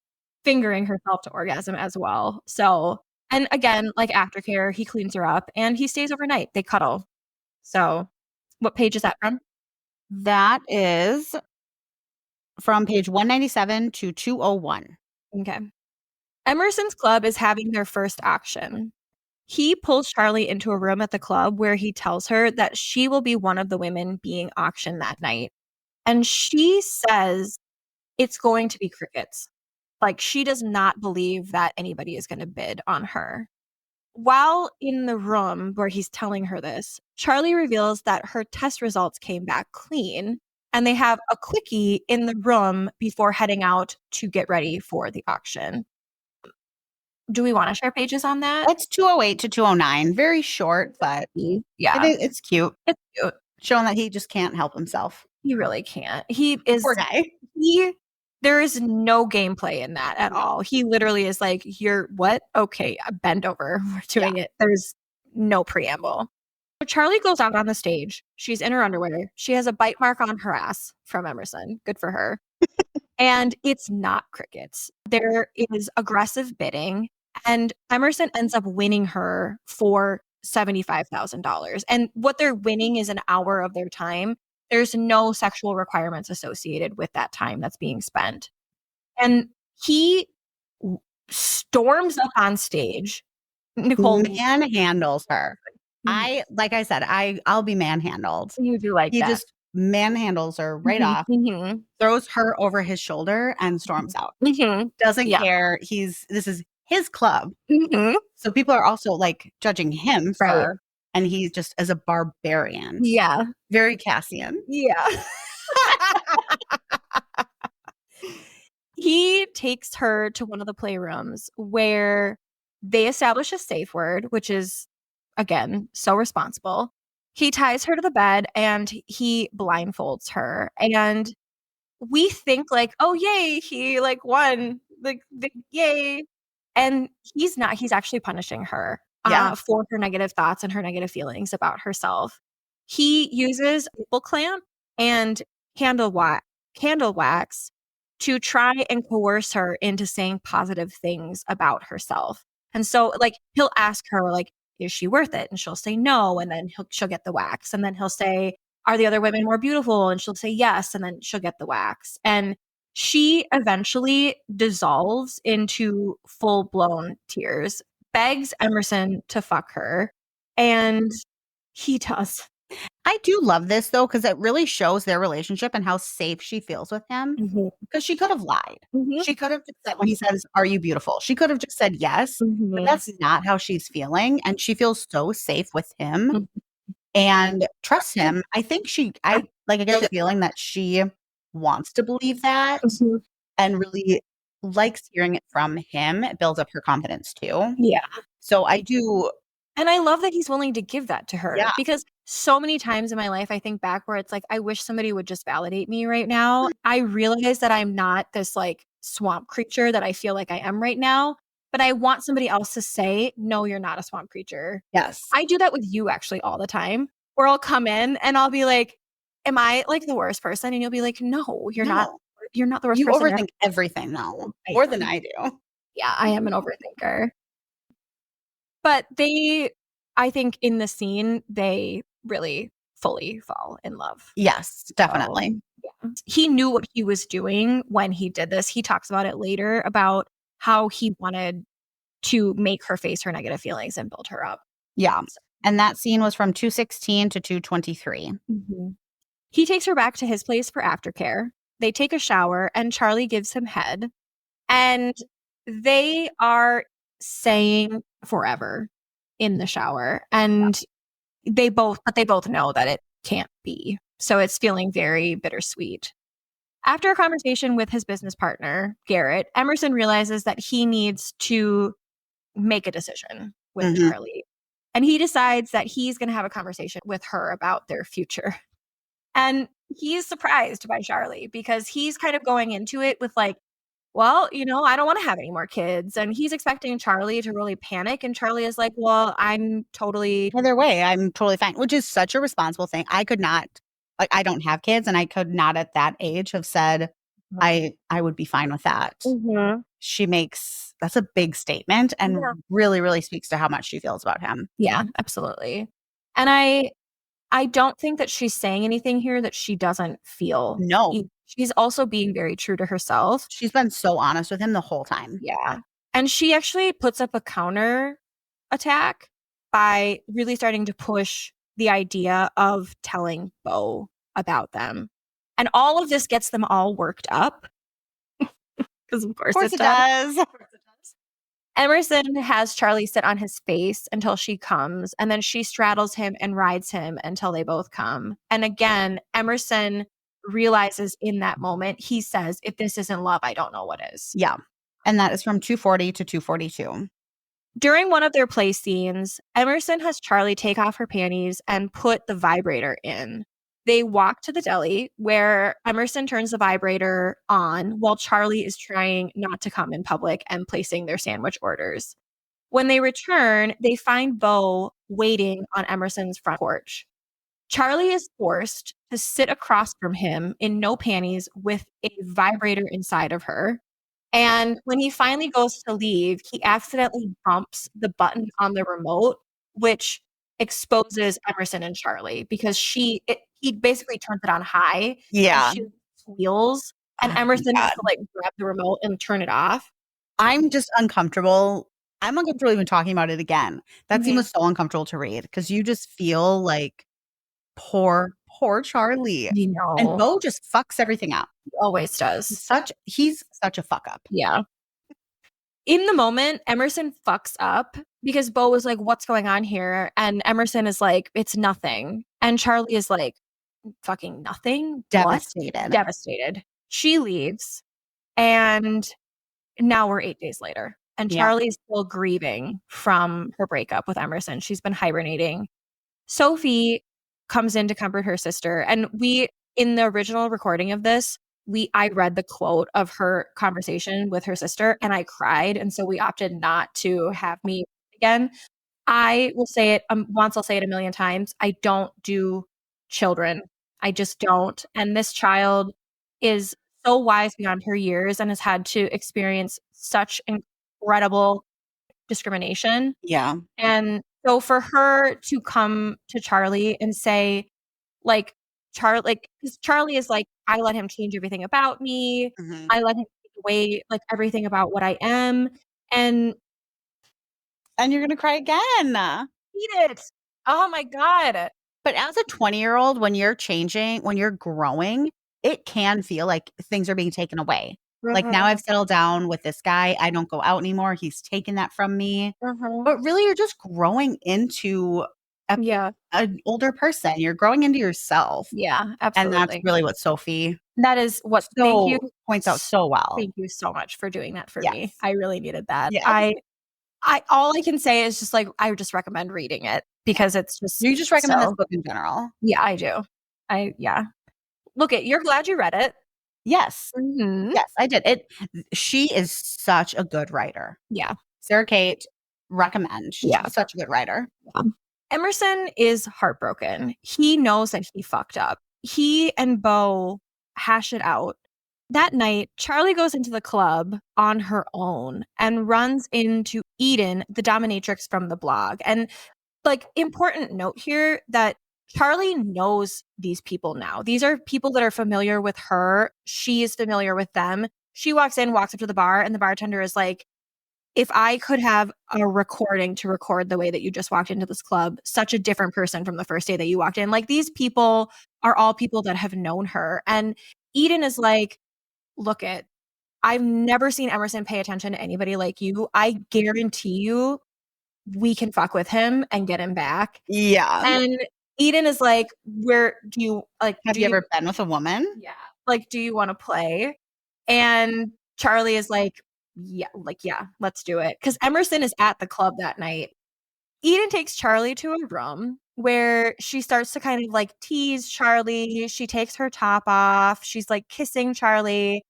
Speaker 1: fingering herself to orgasm as well, so and again, like aftercare, he cleans her up, and he stays overnight, they cuddle. So, what page is that from?
Speaker 2: That is from page 197 to 201.
Speaker 1: Okay. Emerson's club is having their first auction. He pulls Charlie into a room at the club where he tells her that she will be one of the women being auctioned that night. And she says it's going to be crickets. Like, she does not believe that anybody is going to bid on her. While in the room where he's telling her this, Charlie reveals that her test results came back clean and they have a quickie in the room before heading out to get ready for the auction. Do we want to share pages on that?
Speaker 2: It's 208 to 209. Very short, but
Speaker 1: Yeah,
Speaker 2: it's cute.
Speaker 1: it's cute.
Speaker 2: Showing that he just can't help himself.
Speaker 1: He really can't. He is
Speaker 2: Poor guy.
Speaker 1: there is no gameplay in that at all. He literally is like, "You're what? Okay, bend over. We're doing it." There's no preamble. So Charlie goes out on the stage. She's in her underwear. She has a bite mark on her ass from Emerson. Good for her. And it's not crickets. There is aggressive bidding, and Emerson ends up winning her for $75,000. And what they're winning is an hour of their time. There's no sexual requirements associated with that time that's being spent. And he storms up on stage. Nicole,
Speaker 2: Manhandles her. Like I said, I'll be manhandled.
Speaker 1: you do like
Speaker 2: He
Speaker 1: that.
Speaker 2: just manhandles her right off, throws her over his shoulder and storms out. Doesn't care. This is his club. So people are also like judging him for, and he's just as a barbarian.
Speaker 1: Yeah.
Speaker 2: Very Cassian.
Speaker 1: Yeah. He takes her to one of the playrooms where they establish a safe word, which is, again, so responsible. He ties her to the bed and he blindfolds her. And we think like, oh, yay, he like won, like, yay. And he's not. He's actually punishing her for her negative thoughts and her negative feelings about herself. He uses a nipple clamp and candle wax to try and coerce her into saying positive things about herself. And so, like, he'll ask her, like, is she worth it? And she'll say no. And then she'll get the wax. And then he'll say, are the other women more beautiful? And she'll say yes. And then she'll get the wax. And she eventually dissolves into full blown tears, begs Emerson to fuck her. And he does.
Speaker 2: I do love this though, because it really shows their relationship and how safe she feels with him.
Speaker 1: Mhm.
Speaker 2: Because she could have lied.
Speaker 1: Mhm.
Speaker 2: She could have just said when he says, "Are you beautiful?" She could have just said yes, but
Speaker 1: Mhm.
Speaker 2: that's not how she's feeling, and she feels so safe with him
Speaker 1: Mhm.
Speaker 2: and trusts him. I think I get the feeling that she wants to believe that
Speaker 1: Mhm.
Speaker 2: and really likes hearing it from him. It builds up her confidence too.
Speaker 1: Yeah.
Speaker 2: So I do.
Speaker 1: And I love that he's willing to give that to her
Speaker 2: Yeah.
Speaker 1: because so many times in my life, I think back where it's like, I wish somebody would just validate me right now. I realize that I'm not this like swamp creature that I feel like I am right now, but I want somebody else to say, no, you're not a swamp creature.
Speaker 2: Yes.
Speaker 1: I do that with you actually all the time, where I'll come in and I'll be like, am I like the worst person? And you'll be like, no, you're not.
Speaker 2: No.
Speaker 1: You're not the worst
Speaker 2: You
Speaker 1: person ever.
Speaker 2: overthink everything though,
Speaker 1: I
Speaker 2: more than
Speaker 1: am.
Speaker 2: I do.
Speaker 1: Yeah, I am an overthinker. But I think in the scene, they really fully fall in love.
Speaker 2: Yes,
Speaker 1: So,
Speaker 2: definitely.
Speaker 1: yeah. He knew what he was doing when he did this. He talks about it later about how he wanted to make her face her negative feelings and build her up.
Speaker 2: Yeah.
Speaker 1: So,
Speaker 2: And that scene was from 216 to 223.
Speaker 1: mhm. He takes her back to his place for aftercare. They take a shower and Charlie gives him head. And they are saying forever in the shower. And they both know that it can't be. So it's feeling very bittersweet. After a conversation with his business partner, Garrett, Emerson realizes that he needs to make a decision with
Speaker 2: Mhm.
Speaker 1: Charlie. And he decides that he's going to have a conversation with her about their future. And he's surprised by Charlie because he's kind of going into it with like, well, I don't want to have any more kids. And he's expecting Charlie to really panic. And Charlie is like, well, I'm totally.
Speaker 2: Either way, I'm totally fine, which is such a responsible thing. I could not I don't have kids, and I could not at that age have said, I would be fine with that.
Speaker 1: Mhm.
Speaker 2: That's a big statement and
Speaker 1: Yeah.
Speaker 2: really, really speaks to how much she feels about him.
Speaker 1: Yeah, absolutely. And I don't think that she's saying anything here that she doesn't feel.
Speaker 2: No,
Speaker 1: She's also being very true to herself.
Speaker 2: she's been so honest with him the whole time.
Speaker 1: Yeah. And she actually puts up a counter attack by really starting to push the idea of telling Bo about them. And all of this gets them all worked up because of
Speaker 2: Of
Speaker 1: course
Speaker 2: course
Speaker 1: it
Speaker 2: it
Speaker 1: does.
Speaker 2: does.
Speaker 1: Emerson has Charlie sit on his face until she comes, and then she straddles him and rides him until they both come. And again, Emerson realizes in that moment, he says, if this isn't love, I don't know what is.
Speaker 2: Yeah. And that is from 240 to 242.
Speaker 1: During one of their play scenes, Emerson has Charlie take off her panties and put the vibrator in. They walk to the deli where Emerson turns the vibrator on while Charlie is trying not to come in public and placing their sandwich orders. When they return, they find Bo waiting on Emerson's front porch. Charlie is forced to sit across from him in no panties with a vibrator inside of her. And when he finally goes to leave, he accidentally bumps the button on the remote, which exposes Emerson and Charlie because he basically turns it on high and
Speaker 2: Yeah.
Speaker 1: she squeals, and
Speaker 2: Oh my
Speaker 1: Emerson has
Speaker 2: God.
Speaker 1: to like grab the remote and turn it off.
Speaker 2: I'm just uncomfortable. I'm uncomfortable even talking about it again. That scene
Speaker 1: Mhm.
Speaker 2: was so uncomfortable to read because you just feel like poor Charlie.
Speaker 1: You
Speaker 2: And
Speaker 1: know,
Speaker 2: Bo just fucks everything up.
Speaker 1: he always does.
Speaker 2: He's such a fuck up.
Speaker 1: Yeah. In the moment, Emerson fucks up because Bo was like, "What's going on here?" And Emerson is like, "It's nothing." And Charlie is like, "Fucking nothing? What?"
Speaker 2: Devastated.
Speaker 1: Devastated. She leaves, and now we're 8 days later, and
Speaker 2: Yeah.
Speaker 1: Charlie is still grieving from her breakup with Emerson. She's been hibernating. Sophie comes in to comfort her sister, and in the original recording of this, I read the quote of her conversation with her sister, and I cried, and so we opted not to have me again. I will say it, once, I'll say it a million times, I don't do children. I just don't. And this child is so wise beyond her years and has had to experience such incredible discrimination.
Speaker 2: Yeah.
Speaker 1: And so for her to come to Charlie and say, like, like, 'cause Charlie is like, I let him change everything about me.
Speaker 2: Mhm.
Speaker 1: I let him take away like everything about what I am. And
Speaker 2: And you're gonna cry again.
Speaker 1: eat it. Oh my God.
Speaker 2: But as a 20-year-old, when you're changing, when you're growing, it can feel like things are being taken away. Like, now I've
Speaker 1: Mhm,
Speaker 2: settled down with this guy, I don't go out anymore, he's taken that from me.
Speaker 1: mhm.
Speaker 2: But really, you're just growing into a
Speaker 1: Yeah.
Speaker 2: an older person, you're growing into yourself,
Speaker 1: Yeah,
Speaker 2: and that's
Speaker 1: absolutely.
Speaker 2: really what Sophie
Speaker 1: That is what
Speaker 2: so points out so well.
Speaker 1: thank you so much for doing that for me.
Speaker 2: Yes.
Speaker 1: I really needed that.
Speaker 2: Yes.
Speaker 1: I all I can say is just, like, I would just recommend reading it
Speaker 2: Yeah.
Speaker 1: because it's just
Speaker 2: You just recommend this
Speaker 1: so
Speaker 2: book in general?
Speaker 1: yeah, I do. Yeah. Look it, you're glad you read it.
Speaker 2: Yes.
Speaker 1: Mhm.
Speaker 2: Yes, I did. She is such a good writer.
Speaker 1: Yeah,
Speaker 2: Sara Cate, recommend.
Speaker 1: yeah.
Speaker 2: She's such a good writer.
Speaker 1: Emerson is heartbroken. He knows that he fucked up. He and Beau hash it out. That night, Charlie goes into the club on her own and runs into Eden, the dominatrix from the blog. And like, important note here that Charlie knows these people now. These are people that are familiar with her. She is familiar with them. She walks in, walks up to the bar, and the bartender is like, if I could have a recording to record the way that you just walked into this club, such a different person from the first day that you walked in. Like, these people are all people that have known her. And Eden is like, look it, I've never seen Emerson pay attention to anybody like you. I guarantee you we can fuck with him and get him back.
Speaker 2: Yeah.
Speaker 1: And Eden is like, where do you like
Speaker 2: Have
Speaker 1: do
Speaker 2: you
Speaker 1: you
Speaker 2: ever been with a woman?
Speaker 1: yeah, like, do you wanna play? And Charlie is like, yeah, let's do it. Because Emerson is at the club that night. Eden takes Charlie to a room where she starts to kind of, like, tease Charlie. She takes her top off. She's, like, kissing Charlie,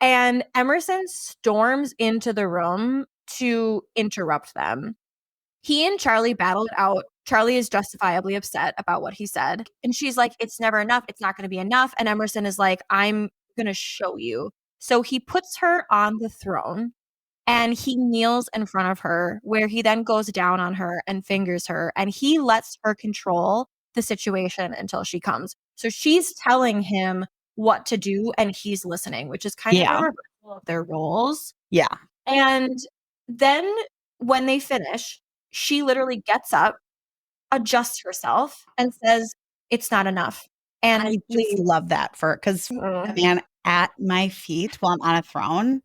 Speaker 1: and Emerson storms into the room to interrupt them. He and Charlie battle it out. Charlie is justifiably upset about what he said, and she's like, "It's never enough. It's not gonna be enough." And Emerson is like, "I'm gonna show you." So he puts her on the throne, and he kneels in front of her, where he then goes down on her and fingers her, and he lets her control the situation until she comes. So she's telling him what to do, and he's listening, which is kind of a
Speaker 2: Yeah.
Speaker 1: reversal of their roles.
Speaker 2: Yeah.
Speaker 1: And then when they finish, she literally gets up, adjusts herself, and says, "It's not enough," and
Speaker 2: I just
Speaker 1: leaves.
Speaker 2: love that for because a
Speaker 1: Mhm.
Speaker 2: man at my feet while I'm on a throne,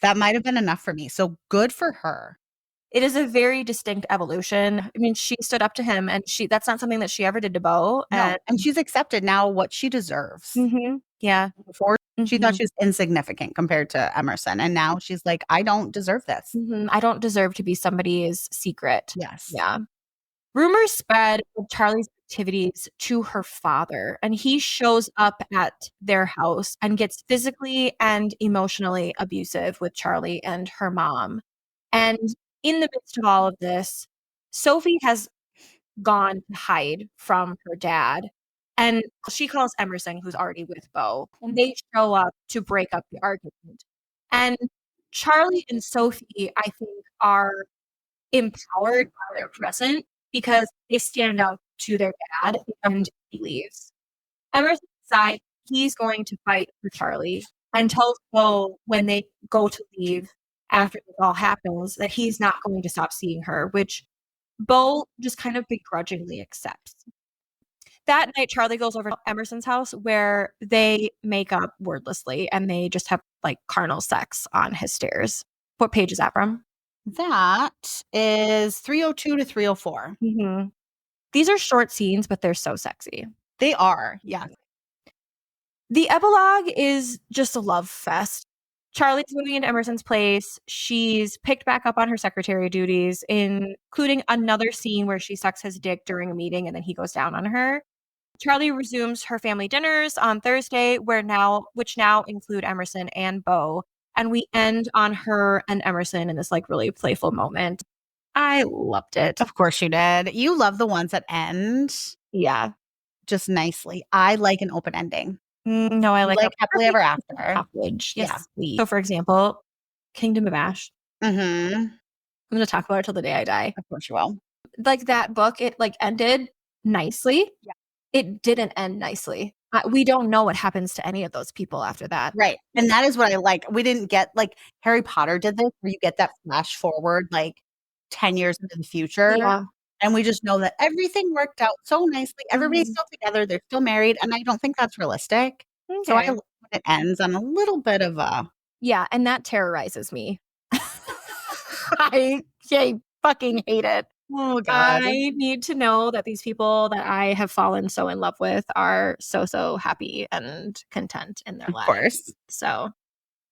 Speaker 2: that might have been enough for me, so good for her.
Speaker 1: It is a very distinct evolution. I mean, she stood up to him, and she that's not something that she ever did to Beau,
Speaker 2: No,
Speaker 1: and
Speaker 2: and she's accepted now what she deserves.
Speaker 1: mhm, yeah,
Speaker 2: Before, she thought
Speaker 1: mhm,
Speaker 2: she was insignificant compared to Emerson, and now she's like, "I don't deserve this."
Speaker 1: mhm. I don't deserve to be somebody's secret.
Speaker 2: Yes.
Speaker 1: Yeah. Rumors spread of Charlie's activities to her father, and he shows up at their house and gets physically and emotionally abusive with Charlie and her mom. And in the midst of all of this, Sophie has gone to hide from her dad, and she calls Emerson, who's already with Beau, and they show up to break up the argument. And Charlie and Sophie, I think, are empowered by their present because they stand up to their dad and he leaves. Emerson decides he's going to fight for Charlie and tells Beau when they go to leave after this all happens that he's not going to stop seeing her, which Beau just kind of begrudgingly accepts. That night, Charlie goes over to Emerson's house where they make up wordlessly and they just have like carnal sex on his stairs. What page is that from?
Speaker 2: That is 302 to 304.
Speaker 1: Mhm. These are short scenes, but they're so sexy.
Speaker 2: They are, yeah.
Speaker 1: The epilogue is just a love fest. Charlie's moving into Emerson's place. She's picked back up on her secretary duties, including another scene where she sucks his dick during a meeting and then he goes down on her. Charlie resumes her family dinners on Thursday, which now include Emerson and Beau, and we end on her and Emerson in this like really playful moment. I loved it.
Speaker 2: Of course you did. You love the ones that end
Speaker 1: Yeah.
Speaker 2: just nicely. I like an open ending.
Speaker 1: No, I
Speaker 2: You
Speaker 1: like a
Speaker 2: like happily ever
Speaker 1: perfect
Speaker 2: after.
Speaker 1: package.
Speaker 2: Yeah.
Speaker 1: Yes, please. So, for example, Kingdom of Ash.
Speaker 2: Mhm.
Speaker 1: I'm gonna talk about it till the day I die.
Speaker 2: Of course you will.
Speaker 1: Like that book, it like ended nicely.
Speaker 2: Yeah.
Speaker 1: It didn't end nicely. We don't know what happens to any of those people after that.
Speaker 2: Right, and that is what I like. We didn't get like, Harry Potter did this, where you get that flash forward, like, 10 years into the future,
Speaker 1: Yeah.
Speaker 2: and we just know that everything worked out so nicely. Everybody's
Speaker 1: Mhm.
Speaker 2: still together, they're still married, and I don't think that's realistic. So I
Speaker 1: Okay.
Speaker 2: love when it ends on a little bit of a
Speaker 1: Yeah, and that terrorizes me. I fucking hate it.
Speaker 2: oh god.
Speaker 1: I need to know that these people that I have fallen so in love with are so, so happy and content in their
Speaker 2: Of
Speaker 1: lives.
Speaker 2: course.
Speaker 1: So,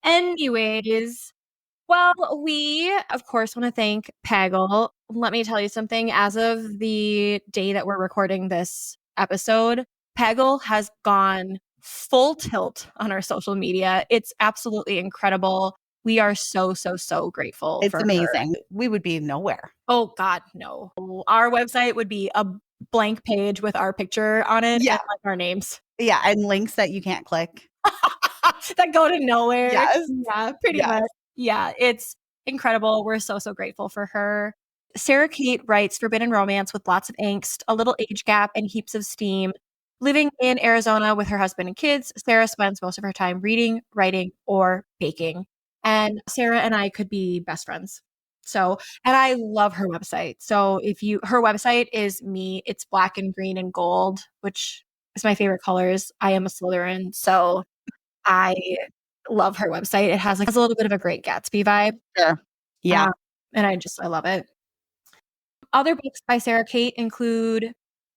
Speaker 1: anyways, well, we, of course, want to thank Paggle. Let me tell you something. As of the day that we're recording this episode, Paggle has gone full tilt on our social media. It's absolutely incredible. We are so, so, so grateful
Speaker 2: It's
Speaker 1: for her.
Speaker 2: amazing. We would be nowhere.
Speaker 1: Oh, God, no. Our website would be a blank page with our picture on it and
Speaker 2: Yeah,
Speaker 1: like our names
Speaker 2: yeah, and links that you can't click.
Speaker 1: that go to nowhere.
Speaker 2: Yes,
Speaker 1: Yeah, pretty
Speaker 2: yes.
Speaker 1: much. Yeah, it's incredible. We're so, so grateful for her. Sara Cate writes forbidden romance with lots of angst, a little age gap, and heaps of steam. Living in Arizona with her husband and kids, Sarah spends most of her time reading, writing, or baking. And Sarah and I could be best friends. So, and I love her website. So, her website is me, it's black and green and gold, which is my favorite colors. I am a Slytherin. So, I love her website. It has a little bit of a Great Gatsby vibe,
Speaker 2: Sure. Yeah.
Speaker 1: uh, and I love it. Other books by Sara Cate include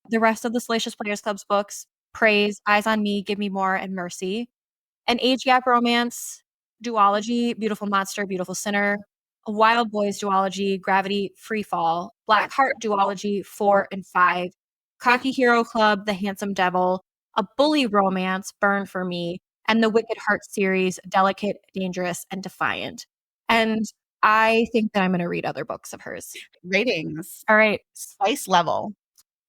Speaker 1: the rest of the Salacious Players Club's books, Praise, Eyes on Me, Give Me More, and Mercy. An age gap romance duology, Beautiful Monster, Beautiful Sinner, a Wild Boys duology, Gravity, Free Fall, Black Heart duology, 4 and 5, Cocky Hero Club, The Handsome Devil, a bully romance, Burn for Me, and the Wicked Heart series, Delicate, Dangerous, and Defiant. And I think that I'm going to read other books of hers.
Speaker 2: Ratings.
Speaker 1: All right.
Speaker 2: Spice level.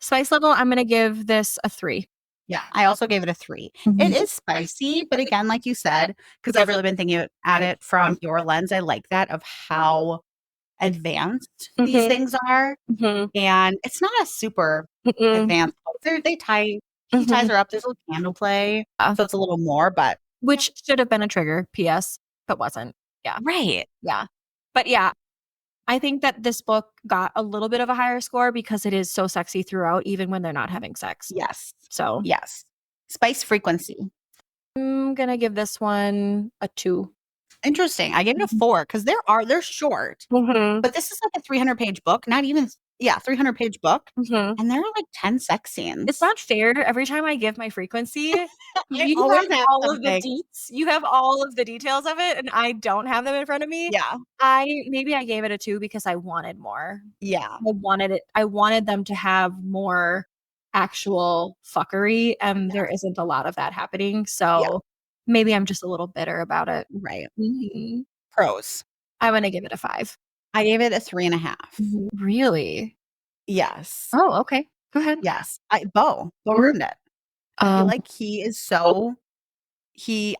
Speaker 1: Spice level, I'm going to give this a 3.
Speaker 2: Yeah, I also gave it a 3. It
Speaker 1: Mhm.
Speaker 2: is spicy, but again, like you said, because I've really been thinking at it from your lens, I like that of how advanced these
Speaker 1: Mhm.
Speaker 2: things are,
Speaker 1: Mhm.
Speaker 2: and it's not a super
Speaker 1: Mm-mm.
Speaker 2: advanced book. They tie he ties
Speaker 1: Mhm.
Speaker 2: her up, there's a little candle play,
Speaker 1: Yeah.
Speaker 2: so it's a little more, but
Speaker 1: Which should have been a trigger, PS, but wasn't. Yeah.
Speaker 2: right.
Speaker 1: Yeah. But yeah, I think that this book got a little bit of a higher score because it is so sexy throughout, even when they're not having sex.
Speaker 2: Yes.
Speaker 1: So
Speaker 2: Yes. Spice frequency.
Speaker 1: I'm gonna give this one a 2.
Speaker 2: Interesting. I gave it a
Speaker 1: Mhm.
Speaker 2: 4 because they're short.
Speaker 1: Mhm.
Speaker 2: But this is like a 300-page book, not even yeah, 300-page book,
Speaker 1: Mhm.
Speaker 2: and there are like 10 sex
Speaker 1: It's
Speaker 2: scenes.
Speaker 1: not fair. Every time I give my frequency,
Speaker 2: I
Speaker 1: you have
Speaker 2: always have
Speaker 1: all of the
Speaker 2: something.
Speaker 1: deets. You have all of the details of it, and I don't have them in front of me.
Speaker 2: Yeah,
Speaker 1: Maybe I gave it a 2 because I wanted more.
Speaker 2: yeah,
Speaker 1: I wanted them to have more actual fuckery, and there
Speaker 2: yeah,
Speaker 1: isn't a lot of that happening,
Speaker 2: yeah,
Speaker 1: so maybe I'm just a little bitter about it.
Speaker 2: right.
Speaker 1: Mhm.
Speaker 2: Pros.
Speaker 1: I'm gonna give it a 5.
Speaker 2: I gave it a 3.5.
Speaker 1: Really?
Speaker 2: Yes,
Speaker 1: Oh, okay. Go ahead.
Speaker 2: yes. Bo ruined it. I feel
Speaker 1: Um,
Speaker 2: like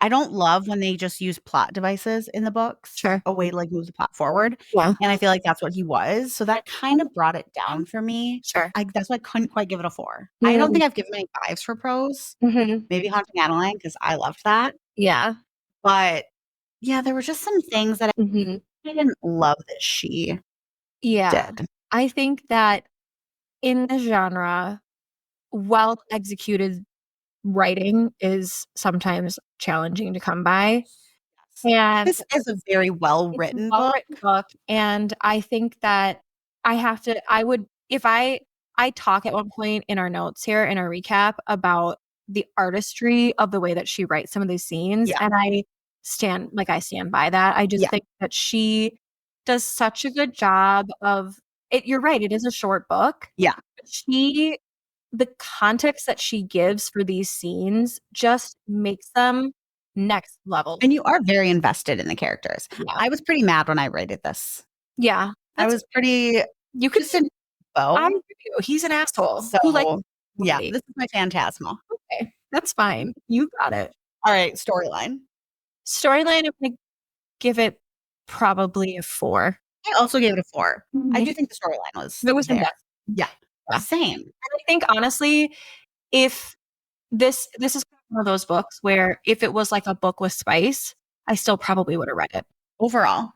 Speaker 2: I don't love when they just use plot devices in the books,
Speaker 1: sure.
Speaker 2: a way to, like, move the plot forward,
Speaker 1: Yeah,
Speaker 2: and I feel like that's what he was, so that kind of brought it down for me.
Speaker 1: sure.
Speaker 2: That's why I couldn't quite give it a 4. I don't
Speaker 1: Mm,
Speaker 2: think I've given any 5s for pros.
Speaker 1: mhm.
Speaker 2: Maybe Haunting Adeline because I loved that,
Speaker 1: Yeah.
Speaker 2: but, yeah, there were just some things that
Speaker 1: Mhm.
Speaker 2: I didn't love that she
Speaker 1: Yeah.
Speaker 2: did.
Speaker 1: I think that in the genre, well executed writing is sometimes challenging to come by,
Speaker 2: Yes.
Speaker 1: and
Speaker 2: This is a very
Speaker 1: it's a
Speaker 2: well-written book.
Speaker 1: well-written book, and I think that I would if I talk at one point in our notes here, in our recap, about the artistry of the way that she writes some of these scenes,
Speaker 2: Yeah,
Speaker 1: and I stand by that. I just
Speaker 2: yeah,
Speaker 1: think that she does such a good job of it. You're right, it is a short book.
Speaker 2: yeah,
Speaker 1: She the context that she gives for these scenes just makes them next level.
Speaker 2: and you are very invested in the characters.
Speaker 1: Yeah.
Speaker 2: I was pretty mad when I rated this.
Speaker 1: Yeah.
Speaker 2: I
Speaker 1: That's
Speaker 2: was pretty
Speaker 1: you could
Speaker 2: just in
Speaker 1: I
Speaker 2: Bo,
Speaker 1: agree with you. He's an asshole.
Speaker 2: so Yeah,
Speaker 1: Right.
Speaker 2: this is my Phantasmal.
Speaker 1: Okay, that's fine. You got it.
Speaker 2: All right, storyline.
Speaker 1: Storyline, I'm gonna give it probably a 4.
Speaker 2: I also gave it a 4. I
Speaker 1: Mhm.
Speaker 2: do think the storyline was
Speaker 1: It was
Speaker 2: there.
Speaker 1: invested.
Speaker 2: Yeah,
Speaker 1: Yeah.
Speaker 2: same.
Speaker 1: And I think honestly, if this is one of those books where if it was like a book with spice, I still probably would have read it.
Speaker 2: Overall,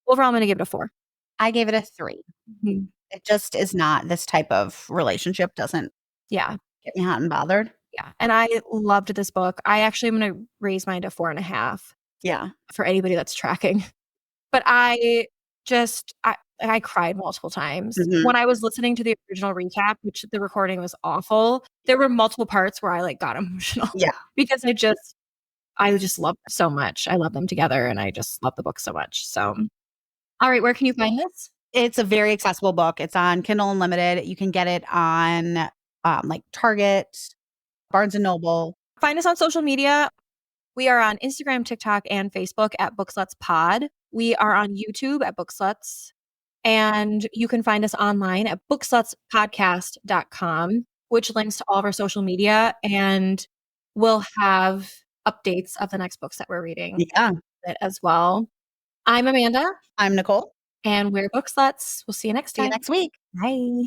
Speaker 1: Overall, I'm gonna give it a 4.
Speaker 2: I gave it a 3.
Speaker 1: Mhm.
Speaker 2: It just is not this type of relationship doesn't
Speaker 1: Yeah,
Speaker 2: get me hot and bothered.
Speaker 1: yeah, and I loved this book. I actually am gonna raise mine to 4.5
Speaker 2: Yeah.
Speaker 1: for anybody that's tracking. But I cried multiple times.
Speaker 2: Mhm.
Speaker 1: When I was listening to the original recap, which the recording was awful, there were multiple parts where I, like, got emotional
Speaker 2: Yeah.
Speaker 1: because I just love them so much. I love them together, and I just love the book so much. So, all right, where can you find this?
Speaker 2: It's a very accessible book. It's on Kindle Unlimited. You can get it on, like, Target, Barnes& and Noble.
Speaker 1: Find us on social media. We are on Instagram, TikTok, and Facebook at Booksluts Pod. We are on YouTube at Booksluts, and you can find us online at bookslutspodcast.com, which links to all of our social media, and we'll have updates of the next books that we're reading
Speaker 2: Yeah.
Speaker 1: as well. I'm Amanda,
Speaker 2: I'm Nicole.
Speaker 1: and we're Booksluts. We'll see you next
Speaker 2: See you
Speaker 1: time.
Speaker 2: next week.
Speaker 1: Bye.